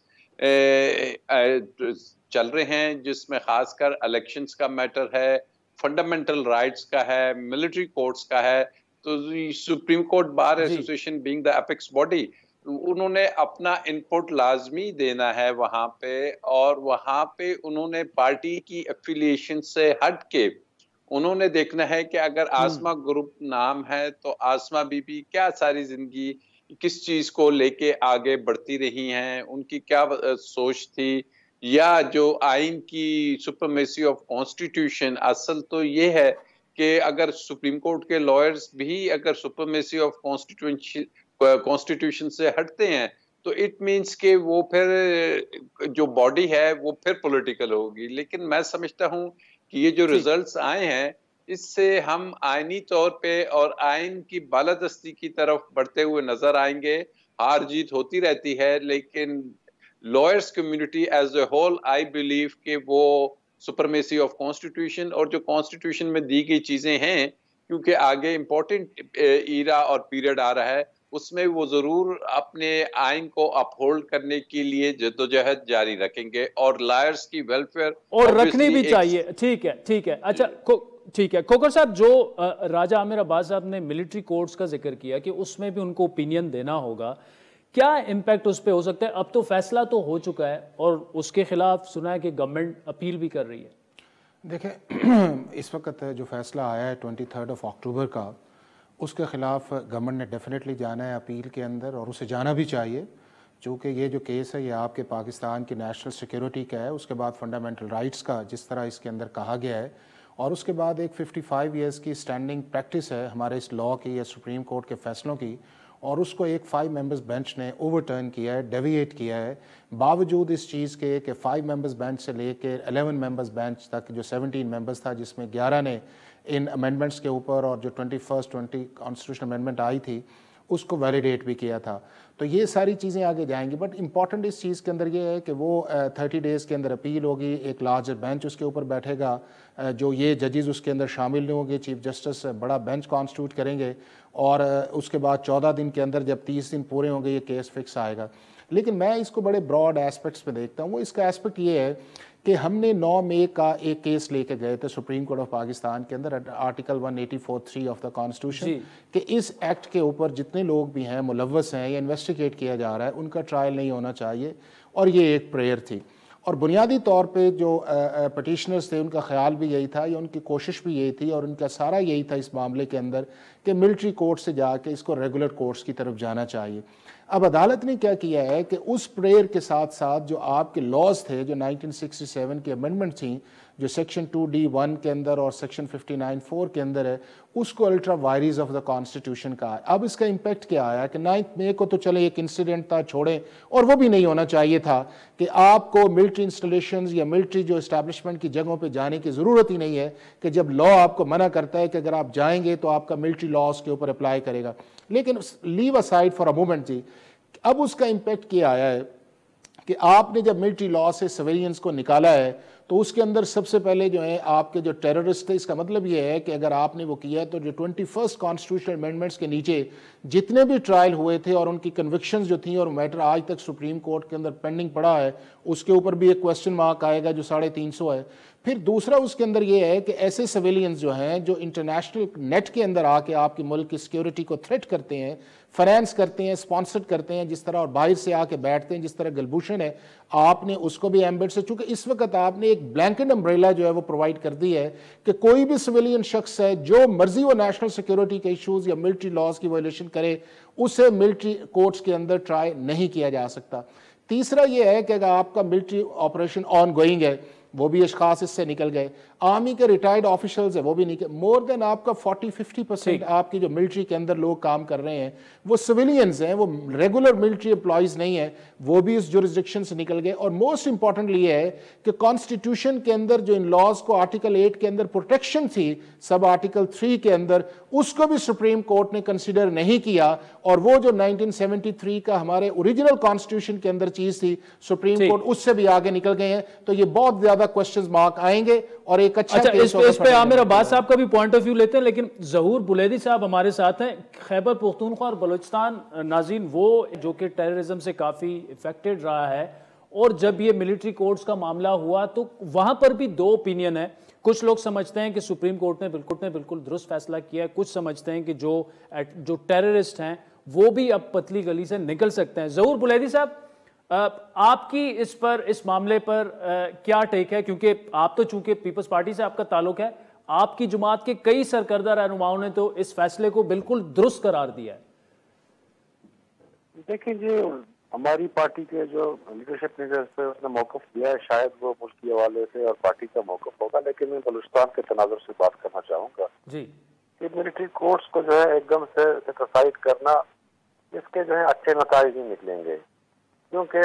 चल रहे हैं, जिसमें खासकर इलेक्शंस का मैटर है, फंडामेंटल राइट्स का है, मिलिट्री कोर्ट्स का है। तो supreme court bar association being the apex body, उन्होंने अपना इनपुट लाजमी देना है वहां पे, और वहां पे उन्होंने पार्टी की एफिलिएशन से हट के उन्होंने देखना है कि अगर आसमा ग्रुप नाम है तो आसमा बीबी क्या सारी जिंदगी किस चीज को लेके आगे बढ़ती रही हैं, उनकी क्या सोच थी, या जो आइन की सुप्रीमेसी ऑफ कॉन्स्टिट्यूशन। असल तो ये है कि अगर सुप्रीम कोर्ट के लॉयर्स भी अगर सुप्रीमेसी ऑफ कॉन्स्टिट्यूशन से हटते हैं तो इट मीन्स के वो फिर जो बॉडी है वो फिर पॉलिटिकल होगी। लेकिन मैं समझता हूँ कि ये जो रिजल्ट्स आए हैं, इससे हम आईनी तौर पे और आइन की बालादस्ती की तरफ बढ़ते हुए नजर आएंगे। हार जीत होती रहती है, लेकिन lawyers community as a whole, I believe कि वो सुपरमेसी ऑफ कॉन्स्टिट्यूशन और जो कॉन्स्टिट्यूशन में दी गई चीजें हैं, क्योंकि आगे इंपॉर्टेंट ईरा और पीरियड आ रहा है, उसमें वो जरूर अपने आइन को अपहोल्ड करने के लिए जद्दोजहद जारी रखेंगे और लॉयर्स की वेलफेयर और रखनी भी चाहिए। ठीक है, ठीक है। अच्छा ठीक है खोखर साहब, जो राजा आमिर अब्बास साहब ने मिलिट्री कोर्ट्स का जिक्र किया कि उसमें भी उनको ओपिनियन देना होगा, क्या इम्पैक्ट उस पर हो सकता है? अब तो फैसला तो हो चुका है और उसके खिलाफ सुना है कि गवर्नमेंट अपील भी कर रही है। देखिए, इस वक्त जो फैसला आया है 23 अक्टूबर का, उसके ख़िलाफ़ गवर्नमेंट ने डेफिनेटली जाना है अपील के अंदर, और उसे जाना भी चाहिए, चूँकि ये जो केस है ये आपके पाकिस्तान की नेशनल सिक्योरिटी का है, उसके बाद फंडामेंटल राइट्स का जिस तरह इसके अंदर कहा गया है, और उसके बाद एक 55 ईयर्स की स्टैंडिंग प्रैक्टिस है हमारे इस लॉ की या सुप्रीम कोर्ट के फैसलों की, और उसको एक 5 मेंबर्स बेंच ने ओवरटर्न किया है, डेविएट किया है, बावजूद इस चीज़ के कि 5 मेंबर्स बेंच से लेकर 11 मेंबर्स बेंच तक जो 17 मेंबर्स था, जिसमें 11 ने इन अमेंडमेंट्स के ऊपर और जो 20 कॉन्स्टिट्यूशन अमेंडमेंट आई थी उसको वैलिडेट भी किया था। तो ये सारी चीज़ें आगे जाएंगी, बट इंपॉर्टेंट इस चीज़ के अंदर ये है कि वो 30 डेज़ के अंदर अपील होगी, एक लार्जर बेंच उसके ऊपर बैठेगा, जो ये जजेस उसके अंदर शामिल नहीं होंगे, चीफ जस्टिस बड़ा बेंच कॉन्स्टिट्यूट करेंगे, और उसके बाद 14 दिन के अंदर जब 30 दिन पूरे होंगे ये केस फिक्स आएगा। लेकिन मैं इसको बड़े ब्रॉड एस्पेक्ट्स में देखता हूँ। वो इसका एस्पेक्ट ये है कि हमने 9 मई का एक केस लेके गए थे सुप्रीम कोर्ट ऑफ पाकिस्तान के अंदर, आर्टिकल 184(3) ऑफ द कॉन्स्टिट्यूशन, कि इस एक्ट के ऊपर जितने लोग भी हैं मुलव्वस हैं या इन्वेस्टिगेट किया जा रहा है उनका ट्रायल नहीं होना चाहिए, और ये एक प्रेयर थी। और बुनियादी तौर पे जो पटिशनर्स थे उनका ख्याल भी यही था या उनकी कोशिश भी यही थी और उनका सारा यही था इस मामले के अंदर कि मिलिट्री कोर्ट से जाके इसको रेगुलर कोर्ट्स की तरफ जाना चाहिए। अब अदालत ने क्या किया है कि उस प्रेयर के साथ साथ जो आपके लॉज थे, जो 1967 की अमेंडमेंट थी, जो सेक्शन 2D(1) के अंदर और सेक्शन 59(4) के अंदर है, उसको अल्ट्रा वायरीज ऑफ द कॉन्स्टिट्यूशन का है। अब इसका इम्पैक्ट क्या आया कि 9 मई को तो चले एक इंसिडेंट था, छोड़ें, और वो भी नहीं होना चाहिए था कि आपको मिलिट्री इंस्टॉलेशंस या मिलिट्री जो इस्टेब्लिशमेंट की जगहों पे जाने की ज़रूरत ही नहीं है, कि जब लॉ आपको मना करता है कि अगर आप जाएंगे तो आपका मिलिट्री लॉज के ऊपर अप्लाई करेगा। लेकिन leave aside for a moment जी, अब उसका इम्पैक्ट क्या आया है कि आपने जब मिलिट्री लॉ से सिविलियंस को निकाला है तो उसके अंदर सबसे पहले जो है आपके जो टेररिस्ट थे, इसका मतलब ये है कि अगर आपने वो किया है तो जो 21 कॉन्स्टिट्यूशनल अमेंडमेंट्स के नीचे जितने भी ट्रायल हुए थे और उनकी कन्विक्शंस जो थी और मैटर आज तक सुप्रीम कोर्ट के अंदर पेंडिंग पड़ा है, उसके ऊपर भी एक क्वेश्चन मार्क आएगा जो 350 है। फिर दूसरा उसके अंदर ये है कि ऐसे सिविलियंस जो हैं जो इंटरनेशनल नेट के अंदर आके आपके मुल्क की सिक्योरिटी को थ्रेट करते हैं, फाइनेंस करते हैं, स्पॉन्सर करते हैं जिस तरह, और बाहर से आके बैठते हैं जिस तरह गुलभूषण है, आपने उसको भी एम्बेड से, चूंकि इस वक्त आपने एक ब्लैंकेट अम्ब्रेला जो है वो प्रोवाइड कर दी है कि कोई भी सिविलियन शख्स है जो मर्जी वो नेशनल सिक्योरिटी के इशूज या मिलिट्री लॉज की वायलेशन करे, उसे मिलिट्री कोर्ट्स के अंदर ट्राई नहीं किया जा सकता। तीसरा ये है कि अगर आपका मिलिट्री ऑपरेशन ऑन गोइंग है, वो भी अशखास इससे निकल गए, आर्मी के रिटायर्ड ऑफिशियल्स है वो भी निकल, मोर देन आपका 40-50% आपकी जो मिलिट्री के अंदर लोग काम कर रहे हैं वो सिविलियंस हैं, वो रेगुलर मिलिट्री एम्प्लॉयज नहीं है, वो भी इस जुरिस्डिक्शन से निकल गए। और मोस्ट इंपॉर्टेंटली ये है कि कॉन्स्टिट्यूशन के अंदर जो इन लॉज को आर्टिकल 8 के अंदर प्रोटेक्शन थी सब आर्टिकल 3 के अंदर, उसको भी सुप्रीम कोर्ट ने कंसिडर नहीं किया, और वो जो 1973 का हमारे ओरिजिनल कॉन्स्टिट्यूशन के अंदर चीज थी सुप्रीम कोर्ट उससे भी आगे निकल गए हैं। तो ये बहुत ज्यादा क्वेश्चन मार्क आएंगे और एक अच्छा इस पे आमिर अब्बास साहब का भी पॉइंट ऑफ व्यू लेते हैं, लेकिन जहूर बुलैदी साहब हमारे साथ हैं, खैबर पख्तूनख्वा और बलूचिस्तान नाज़रीन, वो जो कि टेररिज्म से काफ़ी इफेक्टेड रहा है, और जब ये मिलिट्री कोर्ट्स का मामला हुआ तो वहां पर भी दो ओपिनियन है। कुछ लोग समझते हैं कि सुप्रीम कोर्ट ने बिल्कुल दुरुस्त फैसला किया है, कुछ समझते हैं कि जो टेररिस्ट हैं वो भी अब पतली गली से निकल सकते हैं। जहूर बुलैदी साहब, आपकी इस मामले पर क्या टेक है, क्योंकि आप तो चूंकि पीपल्स पार्टी से आपका ताल्लुक है, आपकी जुमात के कई सरकर्दा रहनुमाओं ने तो इस फैसले को बिल्कुल दुरुस्त करार दिया है। देखिए जी, हमारी पार्टी के जो लीडरशिप ने जैसे उसने मौकफ दिया है, शायद वो मुल्क के हवाले से और पार्टी का मौकफ होगा, लेकिन मैं बलूचिस्तान के तनाजुर से बात करना चाहूँगा जी कि मिलिट्री कोर्ट्स को जो है एकदम से सेटिस्फाइड करना, इसके जो है अच्छे नतीजे नहीं निकलेंगे, क्योंकि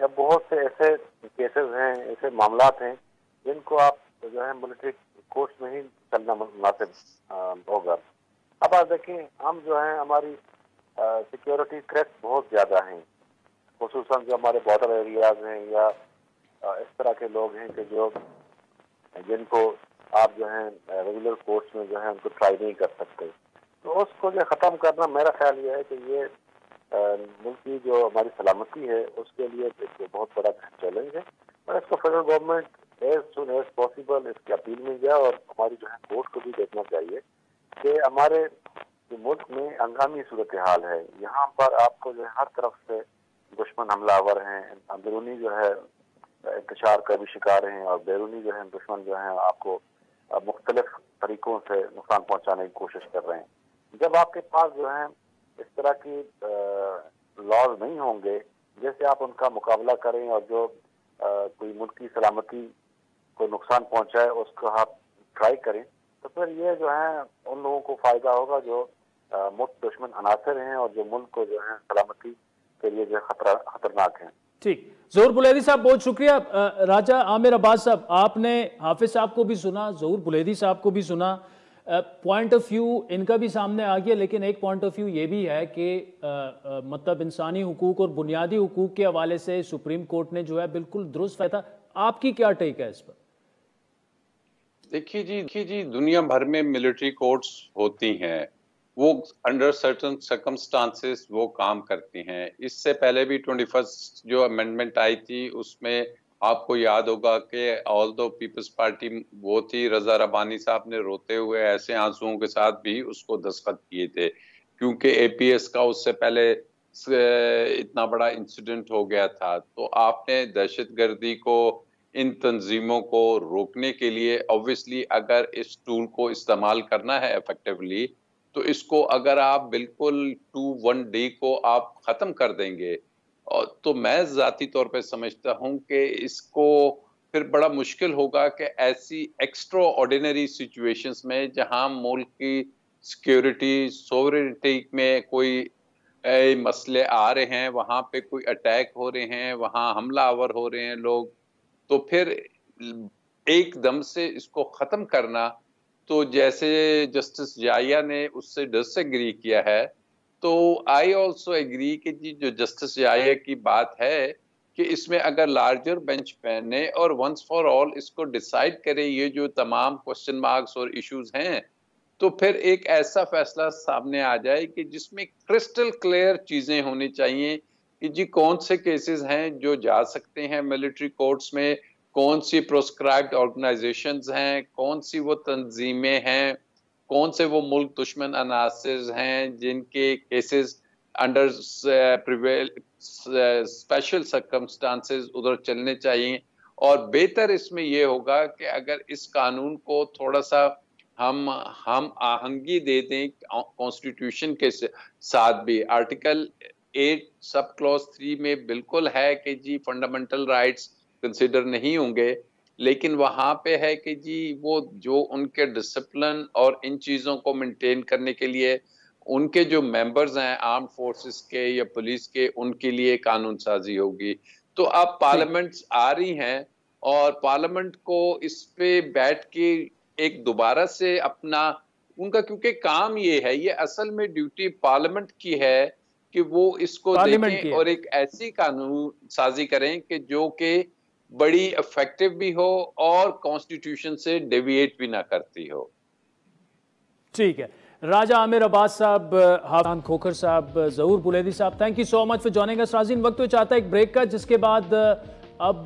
अब बहुत से ऐसे केसेस हैं, ऐसे मामलात हैं जिनको आप जो है मिलिट्री कोर्ट्स में ही चलना मुनासिब होगा। अब आप देखें, हम जो है हमारी सिक्योरिटी थ्रेट बहुत ज़्यादा हैं, खुसूसन जो हमारे बॉर्डर एरियाज हैं या इस तरह के लोग हैं कि जो जिनको आप जो है रेगुलर कोर्ट्स में जो है उनको ट्राई नहीं कर सकते। तो उसको जो ख़त्म करना, मेरा ख्याल ये है कि ये मुल्क की जो हमारी सलामती है उसके लिए एक बहुत बड़ा चैलेंज है, और इसको federal government as soon as possible इसकी अपील मिल जाए, और हमारी जो है कोर्ट को भी देखना चाहिए कि हमारे जो मुल्क में हंगामी सूरत हाल है, यहाँ पर आपको जो है हर तरफ से दुश्मन हमलावर हैं, अंदरूनी जो है इंतशार का भी शिकार हैं, और बैरूनी जो है दुश्मन जो है आपको मुख्तलिफ तरीकों से नुकसान पहुँचाने की कोशिश कर रहे हैं। जब आपके पास जो है इस तरह की लॉज नहीं होंगे जैसे आप उनका मुकाबला करें, और जो कोई मुल्क की सलामती को नुकसान पहुंचाए उसको आप ट्राई करें तो फिर ये जो है उन लोगों को फायदा होगा जो मुल्क दुश्मन अनासर हैं और जो मुल्क को जो है सलामती के लिए जो खतरनाक हैं। ठीक, ज़हूर बुलैदी साहब बहुत शुक्रिया। राजा आमिर अब्बास साहब, आपने हाफिज साहब को भी सुना, ज़हूर बुलैदी साहब को भी सुना, पॉइंट ऑफ व्यू इनका भी सामने आ गया, लेकिन एक पॉइंट ऑफ व्यू ये भी है कि मतलब इंसानी हुकूक और बुनियादी हुकूक के हवाले से सुप्रीम कोर्ट ने जो है बिल्कुल दुरुस्त फैसला। आपकी क्या टेक है इस पर? देखिए जी दुनिया भर में मिलिट्री कोर्ट्स होती हैं, वो अंडर सर्टन सर्कमस्टांसेस वो काम करती हैं। इससे पहले भी 21 जो अमेंडमेंट आई थी उसमें आपको याद होगा कि ऑल दो पीपल्स पार्टी वो थी, रजा रबानी साहब ने रोते हुए ऐसे आंसुओं के साथ भी उसको दस्तखत किए थे, क्योंकि एपीएस का उससे पहले इतना बड़ा इंसिडेंट हो गया था। तो आपने दहशतगर्दी को, इन तंजीमों को रोकने के लिए ऑब्वियसली अगर इस टूल को इस्तेमाल करना है इफेक्टिवली, तो इसको अगर आप बिल्कुल 2-1 डे को आप खत्म कर देंगे, और तो मैं जाती तौर पे समझता हूं कि इसको फिर बड़ा मुश्किल होगा कि ऐसी एक्स्ट्रा ऑर्डिनरी सिचुएशंस में जहां मुल्क की सिक्योरिटी सोवरेनिटी में कोई मसले आ रहे हैं, वहां पे कोई अटैक हो रहे हैं, वहां हमलावर हो रहे हैं लोग, तो फिर एकदम से इसको खत्म करना, तो जैसे जस्टिस जाया ने उससे डिसएग्री किया है, तो आई ऑल्सो एग्री कि जी जो जस्टिस जाया की बात है कि इसमें अगर लार्जर बेंच पहने और वंस फॉर ऑल इसको डिसाइड करे ये जो तमाम क्वेश्चन मार्क्स और इश्यूज हैं, तो फिर एक ऐसा फैसला सामने आ जाए कि जिसमें क्रिस्टल क्लियर चीजें होनी चाहिए कि जी कौन से केसेस हैं जो जा सकते हैं मिलिट्री कोर्ट्स में, कौन सी प्रोस्क्राइब्ड ऑर्गेनाइजेशंस हैं, कौन सी वो तंजीमें हैं, कौन से वो मुल्क दुश्मन अनासर हैं जिनके केसेस अंडर स्पेशल सर्कमस्टांसेस उधर चलने चाहिए। और बेहतर इसमें ये होगा कि अगर इस कानून को थोड़ा सा हम आहंगी दे दें कॉन्स्टिट्यूशन के साथ भी। आर्टिकल 8 सब क्लॉज 3 में बिल्कुल है कि जी फंडामेंटल राइट्स कंसिडर नहीं होंगे, लेकिन वहां पे है कि जी वो जो उनके डिसिप्लिन और इन चीजों को मेंटेन करने के लिए उनके जो मेंबर्स हैं आर्म फोर्सेस के या पुलिस के, उनके लिए कानून साजी होगी। तो अब पार्लियामेंट्स आ रही हैं और पार्लियामेंट को इस पे बैठ के एक दोबारा से अपना उनका, क्योंकि काम ये है, ये असल में ड्यूटी पार्लियामेंट की है कि वो इसको देखें और एक ऐसी कानून साजी करें कि जो कि बड़ी इफेक्टिव भी हो और कॉन्स्टिट्यूशन से डेविएट भी ना करती हो। ठीक है, राजा आमिर अब्बास साहब, हाफिज खोखर साहब, ज़हूर बुलैदी साहब, thank you so much for joining us. नाज़रीन, वक्त तो चाहता है एक ब्रेक का, जिसके बाद अब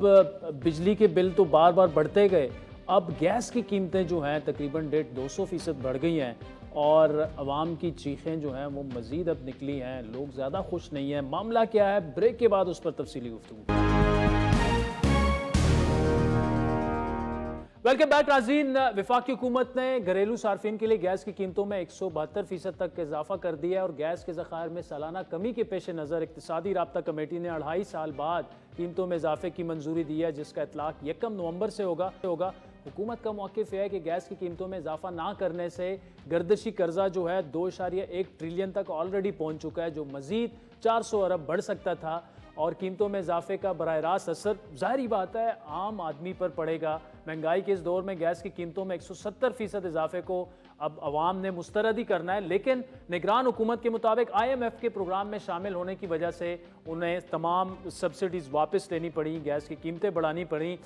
बिजली के बिल तो बार बार बढ़ते गए, अब गैस की कीमतें जो हैं तकरीबन 150% बढ़ गई हैं और अवाम की चीखें जो हैं वो मज़ीद अब निकली हैं, लोग ज़्यादा खुश नहीं हैं। मामला क्या है, ब्रेक के बाद उस पर तफसीली गुफ्तगू। वेलकम बैक नाज़रीन। वफाकी हुकूमत ने घरेलू सार्फिन के लिए गैस की कीमतों में 172% तक इजाफा कर दिया है और गैस के ज़खायर में सालाना कमी के पेश नज़र इक़्तिसादी राब्ता कमेटी ने 2.5 साल बाद कीमतों में इजाफे की मंजूरी दी है, जिसका इतलाक 1 नवंबर से होगा। हुकूमत का मौक़िफ़ है कि गैस की कीमतों में इजाफा ना करने से गर्दशी कर्जा जो है 2.1 ट्रिलियन तक ऑलरेडी पहुँच चुका है, जो मज़ीद 400 अरब बढ़ सकता था। और कीमतों में इजाफे का बराह रास्त असर ज़ाहिरी बात है आम आदमी पर पड़ेगा। महंगाई के इस दौर में गैस की कीमतों में 170% इजाफे को अब अवाम ने मुस्तरद ही करना है, लेकिन निगरान हुकूमत के मुताबिक IMF के प्रोग्राम में शामिल होने की वजह से उन्हें तमाम सब्सिडीज़ वापस लेनी पड़ी, गैस की कीमतें बढ़ानी पड़ी।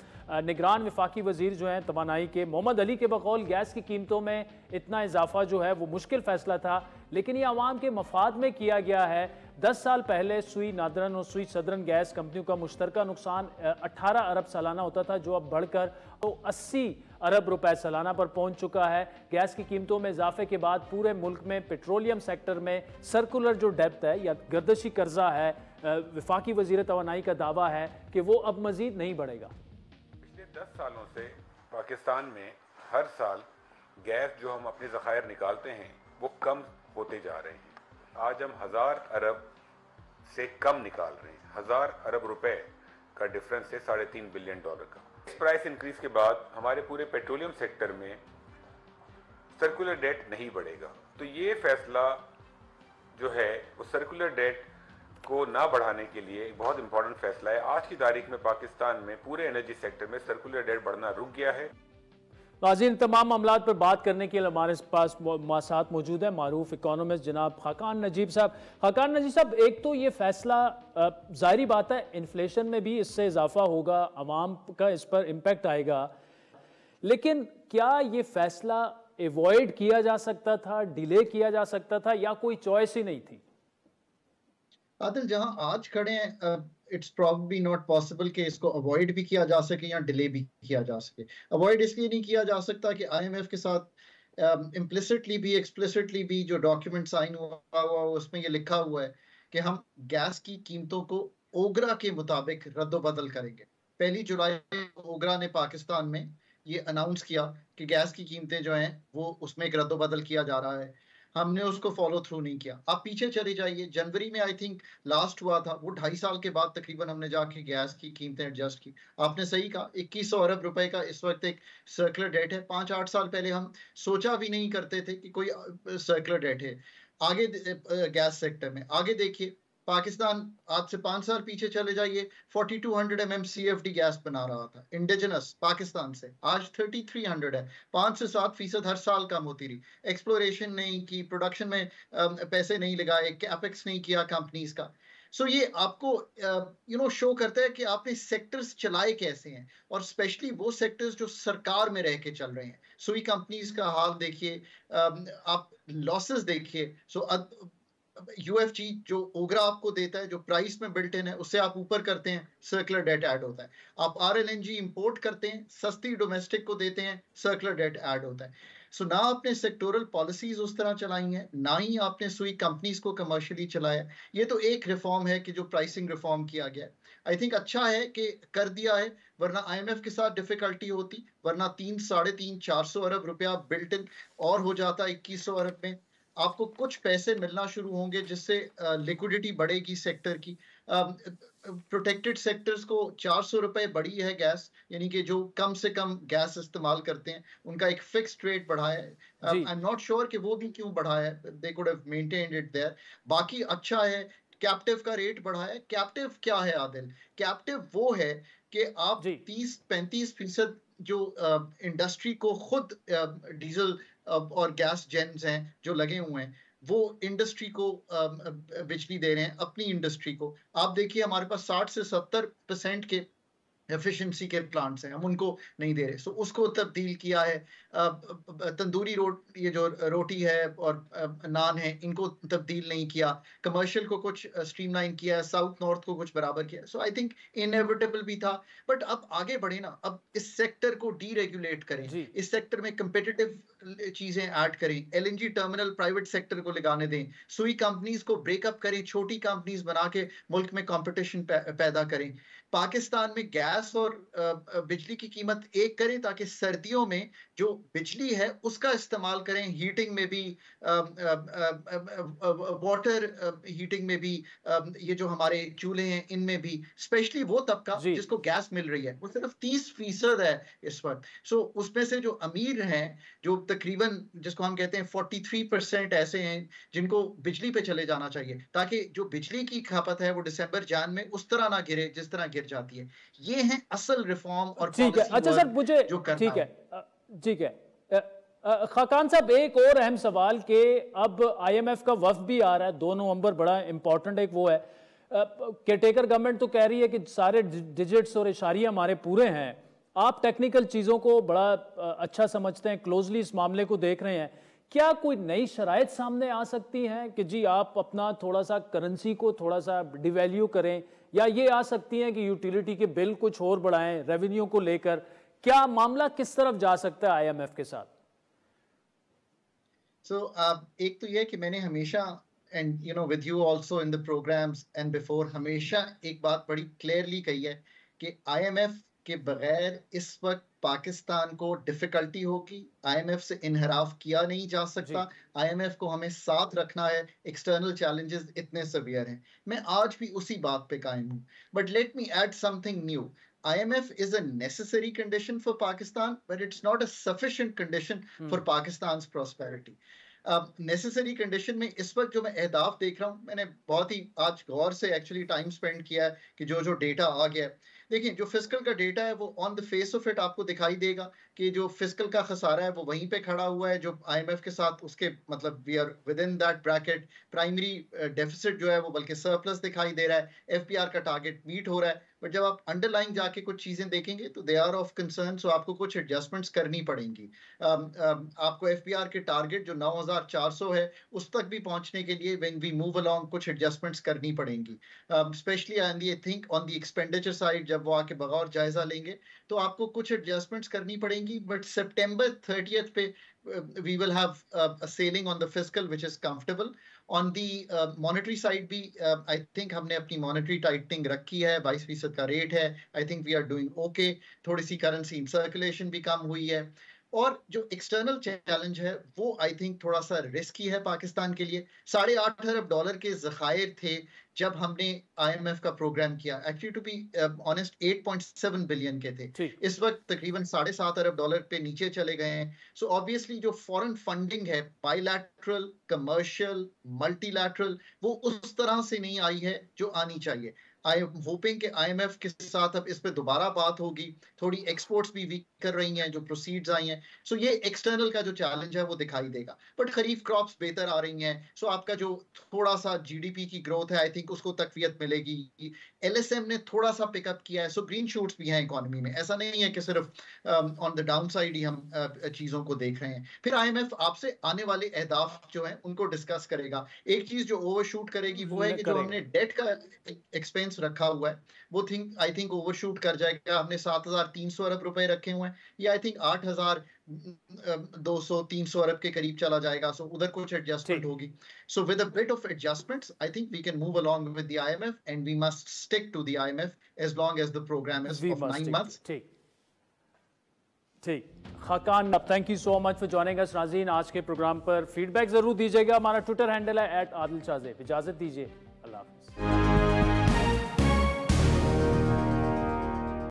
निगरान वफाकी वजीर जो हैं तवानाई के, मोहम्मद अली के बकौल गैस की कीमतों में इतना इजाफा जो है वो मुश्किल फ़ैसला था, लेकिन ये आवाम के मफाद में किया गया है। 10 साल पहले सुई नादरन और सुई सदरन गैस कंपनियों का मुश्तरका नुकसान 18 अरब सालाना होता था, जो अब बढ़कर 80 अरब रुपए सालाना पर पहुंच चुका है। गैस की कीमतों में इजाफे के बाद पूरे मुल्क में पेट्रोलियम सेक्टर में सर्कुलर जो डेब्ट है या गर्दशी कर्जा है, वफाकी वजीर तवानाई का दावा है कि वो अब मजीद नहीं बढ़ेगा। पिछले 10 सालों से पाकिस्तान में हर साल गैस जो हम अपने ज़खायर निकालते हैं वो कम होते जा रहे हैं। आज हम 1000 अरब से कम निकाल रहे हैं। 1000 अरब रुपए का डिफरेंस है $3.5 बिलियन का। इस प्राइस इंक्रीज के बाद हमारे पूरे पेट्रोलियम सेक्टर में सर्कुलर डेट नहीं बढ़ेगा। तो ये फैसला जो है वो सर्कुलर डेट को ना बढ़ाने के लिए बहुत इंपॉर्टेंट फैसला है। आज की तारीख में पाकिस्तान में पूरे एनर्जी सेक्टर में सर्कुलर डेट बढ़ना रुक गया है। नाज़रीन, तमाम मामलात पर बात करने के लिए हमारे पास साथ मौजूद है मारूफ इकोनॉमिस्ट जनाब खाकान नजीब साहब। खाकान नजीब साहब, एक तो ये फैसला ज़ाहिरी बात है इन्फ्लेशन में भी इससे इजाफा होगा, आवाम का इस पर इम्पेक्ट आएगा, लेकिन क्या ये फैसला एवॉइड किया जा सकता था, डिले किया जा सकता था, या कोई चॉइस ही नहीं थी? आदिल, जहां आज खड़े हैं इट्स प्रॉब्ली नॉट पॉसिबल कि इसको अवॉइड भी किया जा सके या डिले भी किया जा सके। अवॉइड इसलिए नहीं किया जा सकता कि आईएमएफ के साथ इम्प्लिसिटली भी एक्सप्लिसिटली भी जो डॉक्यूमेंट साइन हुआ उसमें ये लिखा हुआ है कि हम गैस की कीमतों को ओगरा के मुताबिक रद्दोबदल करेंगे। 1 जुलाई को ओगरा ने पाकिस्तान में ये अनाउंस किया कि गैस की कीमतें जो हैं वो उसमें एक रद्दोबदल किया जा रहा है। हमने उसको फॉलो थ्रू नहीं किया। आप पीछे चले जाइए, जनवरी में आई थिंक लास्ट हुआ था, वो 2.5 साल के बाद तकरीबन हमने जाके गैस की कीमतें एडजस्ट की। आपने सही कहा, 2100 अरब रुपए का इस वक्त एक सर्कुलर डेट है। 5-8 साल पहले हम सोचा भी नहीं करते थे कि कोई सर्कुलर डेट है आगे गैस सेक्टर में। आगे देखिए, पाकिस्तान आज से 5 साल पीछे चले जाइए, 4200 MMCFD गैस बना रहा था इंडिजिनस पाकिस्तान से, आज 3300 है। 5 से 7% हर साल कम होती रही। एक्सप्लोरेशन नहीं की, प्रोडक्शन में पैसे नहीं लगाए, कैपेक्स नहीं किया कंपनीज का। सो ये आपको शो करता है कि आपने सेक्टर्स चलाए कैसे हैं, और स्पेशली वो सेक्टर्स जो सरकार में रह के चल रहे हैं। सुई कंपनीज का हाल देखिए, आप लॉसेस देखिए। सो यूएफजी जो ओगरा आपको देता है, जो प्राइस में बिल्ट इन है, उससे आप ऊपर करते हैं, सर्कुलर डेट ऐड होता है। आप आरएलएनजी इंपोर्ट करते हैं, सस्ती डोमेस्टिक को देते हैं, सर्कुलर डेट ऐड होता है। सो ना आपने सेक्टोरल पॉलिसीज उस तरह चलाई हैं, ना ही आपने सुई कंपनीज को कमर्शियली चलाया। ये तो एक रिफॉर्म है कि जो प्राइसिंग रिफॉर्म किया गया है। आई थिंक अच्छा है कि कर दिया है, वरना आईएमएफ के साथ डिफिकल्टी होती, वरना 300-450 अरब रुपया बिल्ट इन और हो जाता 2100 अरब में। आपको कुछ पैसे मिलना शुरू होंगे जिससे लिक्विडिटी बढ़ेगी सेक्टर की। प्रोटेक्टेड सेक्टर्स को 400 रुपए बढ़ी है गैस, यानी कि जो कम से कम गैस इस्तेमाल करते हैं उनका एक फिक्स्ड रेट बढ़ा है। आई एम नॉट श्योर कि वो भी क्यों बढ़ा है, they could have maintained it there. बाकी अच्छा है, कैप्टिव का रेट बढ़ा है। कैप्टिव क्या है आदिल? कैप्टिव वो है कि आप 30-35% जो इंडस्ट्री को खुद डीजल और गैस जेन्स हैं जो लगे हुए हैं, वो इंडस्ट्री को बिजली दे रहे हैं, अपनी इंडस्ट्री को। आप देखिए, हमारे पास 60 से 70% के एफिशिएंसी के प्लांट्स हैं, हम उनको नहीं दे रहे। सो उसको तब्दील किया है। तंदूरी ये जो रोटी है और नान है, इनको तब्दील नहीं किया। कमर्शियल को कुछ स्ट्रीमलाइन किया है, साउथ नॉर्थ को कुछ बराबर किया। सो आई थिंक इनएविटेबल भी था, बट अब आगे बढ़े ना, अब इस सेक्टर को डीरेगुलेट करें, इस सेक्टर में कंपेटिटिव चीजें ऐड करें, एलएनजी टर्मिनल प्राइवेट सेक्टर को लगाने दें, सुई कंपनीज को ब्रेकअप करें, छोटी कंपनीज बना के मुल्क में कंपटीशन पैदा करें। पाकिस्तान में गैस और बिजली की कीमत एक करें, ताकि सर्दियों में जो बिजली है उसका इस्तेमाल करें, हीटिंग में भी, वाटर हीटिंग में भी, ये जो हमारे चूल्हे हैं इनमें भी। स्पेशली वो तबका जिसको गैस मिल रही है वो सिर्फ 30% है इस वक्त। सो उसमें से जो अमीर हैं, जो तकरीबन जिसको हम कहते हैं 43% ऐसे हैं जिनको बिजली पे चले जाना चाहिए, ताकि जो बिजली की खपत है वो दिसंबर जान में उस तरह ना गिरे जिस तरह गिर जाती है। ये है असल रिफॉर्म और ठीक है। अच्छा सर, मुझे ठीक है खाकान साहब, एक और अहम सवाल कि अब आईएमएफ का वफ्द भी आ रहा है 2 नवंबर, बड़ा इंपॉर्टेंट एक वो है। केयरटेकर गवर्नमेंट तो कह रही है कि सारे डिजिट्स और इशारियां हमारे पूरे हैं। आप टेक्निकल चीज़ों को बड़ा अच्छा समझते हैं, क्लोजली इस मामले को देख रहे हैं। क्या कोई नई शराइत सामने आ सकती हैं कि जी आप अपना थोड़ा सा करेंसी को थोड़ा सा डिवैल्यू करें, या ये आ सकती हैं कि यूटिलिटी के बिल कुछ और बढ़ाएं रेवेन्यू को लेकर? क्या मामला किस तरफ जा सकता है आईएमएफ के साथ? एक तो ये कि मैंने हमेशा and with you also in the programs and before हमेशा एक बात बड़ी क्लियरली कही है कि आईएमएफ के बगैर इस वक्त पाकिस्तान को डिफिकल्टी होगी। आईएमएफ से इनहराफ किया नहीं जा सकता। आईएमएफ को हमें साथ रखना है, एक्सटर्नल चैलेंजेस इतने सीवियर हैं। मैं आज भी उसी बात पे कायम हूँ, but let me add something new. IMF is a necessary condition for Pakistan, but it's not a sufficient condition for Pakistan's prosperity. Necessary condition में इस वक्त जो मैं अहदाफ देख रहा हूँ, मैंने बहुत ही आज गौर से एक्चुअली टाइम स्पेंड किया है कि जो डेटा आ गया है, देखिए जो फिस्कल का डेटा है वो on the face of it आपको दिखाई देगा कि जो फिस्कल का खसारा है वो वहीं पे खड़ा हुआ है, जो IMF के साथ उसके मतलब we are with in that bracket. Primary deficit जो है वो बल्कि सरप्लस दिखाई दे रहा है, FPR का टारगेट मीट हो रहा है, बट जब आप अंडरलाइन जाके कुछ चीजें देखेंगे तो दे आर ऑफ कंसर्न, सो आपको कुछ एडजस्टमेंट्स करनी पड़ेंगी। आपको FPR के टारगेट जो 9400 है उस तक भी पहुंचने के लिए व्हेन वी मूव अलोंग कुछ एडजस्टमेंट्स करनी पड़ेंगी, specially I think on the expenditure side. जब वो आके बगौर जायजा लेंगे तो आपको कुछ एडजस्टमेंट्स करनी पड़ेंगी, बट सितंबर 30th पे we will have a sailing on the fiscal which is comfortable. On the monetary side भी I think हमने अपनी monetary tightening रखी है, 22% का रेट है, I think we are doing okay. थोड़ी सी currency in circulation भी कम हुई है, और जो एक्सटर्नल चैलेंज है वो आई थिंक थोड़ा सा रिस्की है पाकिस्तान के लिए। $8.5 अरब के ज़खायर थे जब हमने IMF का प्रोग्राम किया, actually to be honest 8.7 billion के थे, इस वक्त तकरीबन $7.5 अरब पे नीचे चले गए हैं। सो ऑब्वियसली जो फॉरेन फंडिंग है बायलैटरल, कमर्शियल, मल्टीलैटरल, वो उस तरह से नहीं आई है जो आनी चाहिए। आई एम होपिंग कि IMF के साथ अब इस पे दोबारा बात होगी। थोड़ी एक्सपोर्ट्स भी वीक कर रही हैं जो प्रोसीड्स आई हैं, सो ये एक्सटर्नल का जो चैलेंज है वो दिखाई देगा। बट खरीफ क्रॉप्स बेहतर आ रही हैं, सो आपका जो थोड़ा सा GDP की ग्रोथ है आई थिंक उसको तकवीयत मिलेगी। LSM ने थोड़ा सा पिकअप किया है, सो ग्रीन शूट्स भी हैं इकोनॉमी में, ऐसा नहीं है कि सिर्फ ऑन द डाउन साइड ही हम चीज़ों को देख रहे हैं। फिर IMF आपसे आने वाले अहदाफ जो हैं उनको डिस्कस करेगा। एक चीज़ जो ओवरशूट करेगी वो है कि जो हमने डेट का एक्सपेंस रखा हुआ है वो आई थिंक ओवरशूट कर जाएगा। हमने 7,300 अरब रुपए रखे हुए हैं, ये आई थिंक 8,200-300 अरब के करीब चला जाएगा, सो उधर कुछ एडजस्टमेंट होगी। So with a bit of adjustments I think we can move along with the IMF and we must stick to the IMF as long as the program is of 9 months। ठीक Khaqan, thank you so much for joining us. नाज़रीन, आज के programme पर feedback जरूर दीजिएगा। हमारा Twitter handle है @आदिल शाहज़ेब। इजाजत दीजिए, अल्लाह हाफिज़।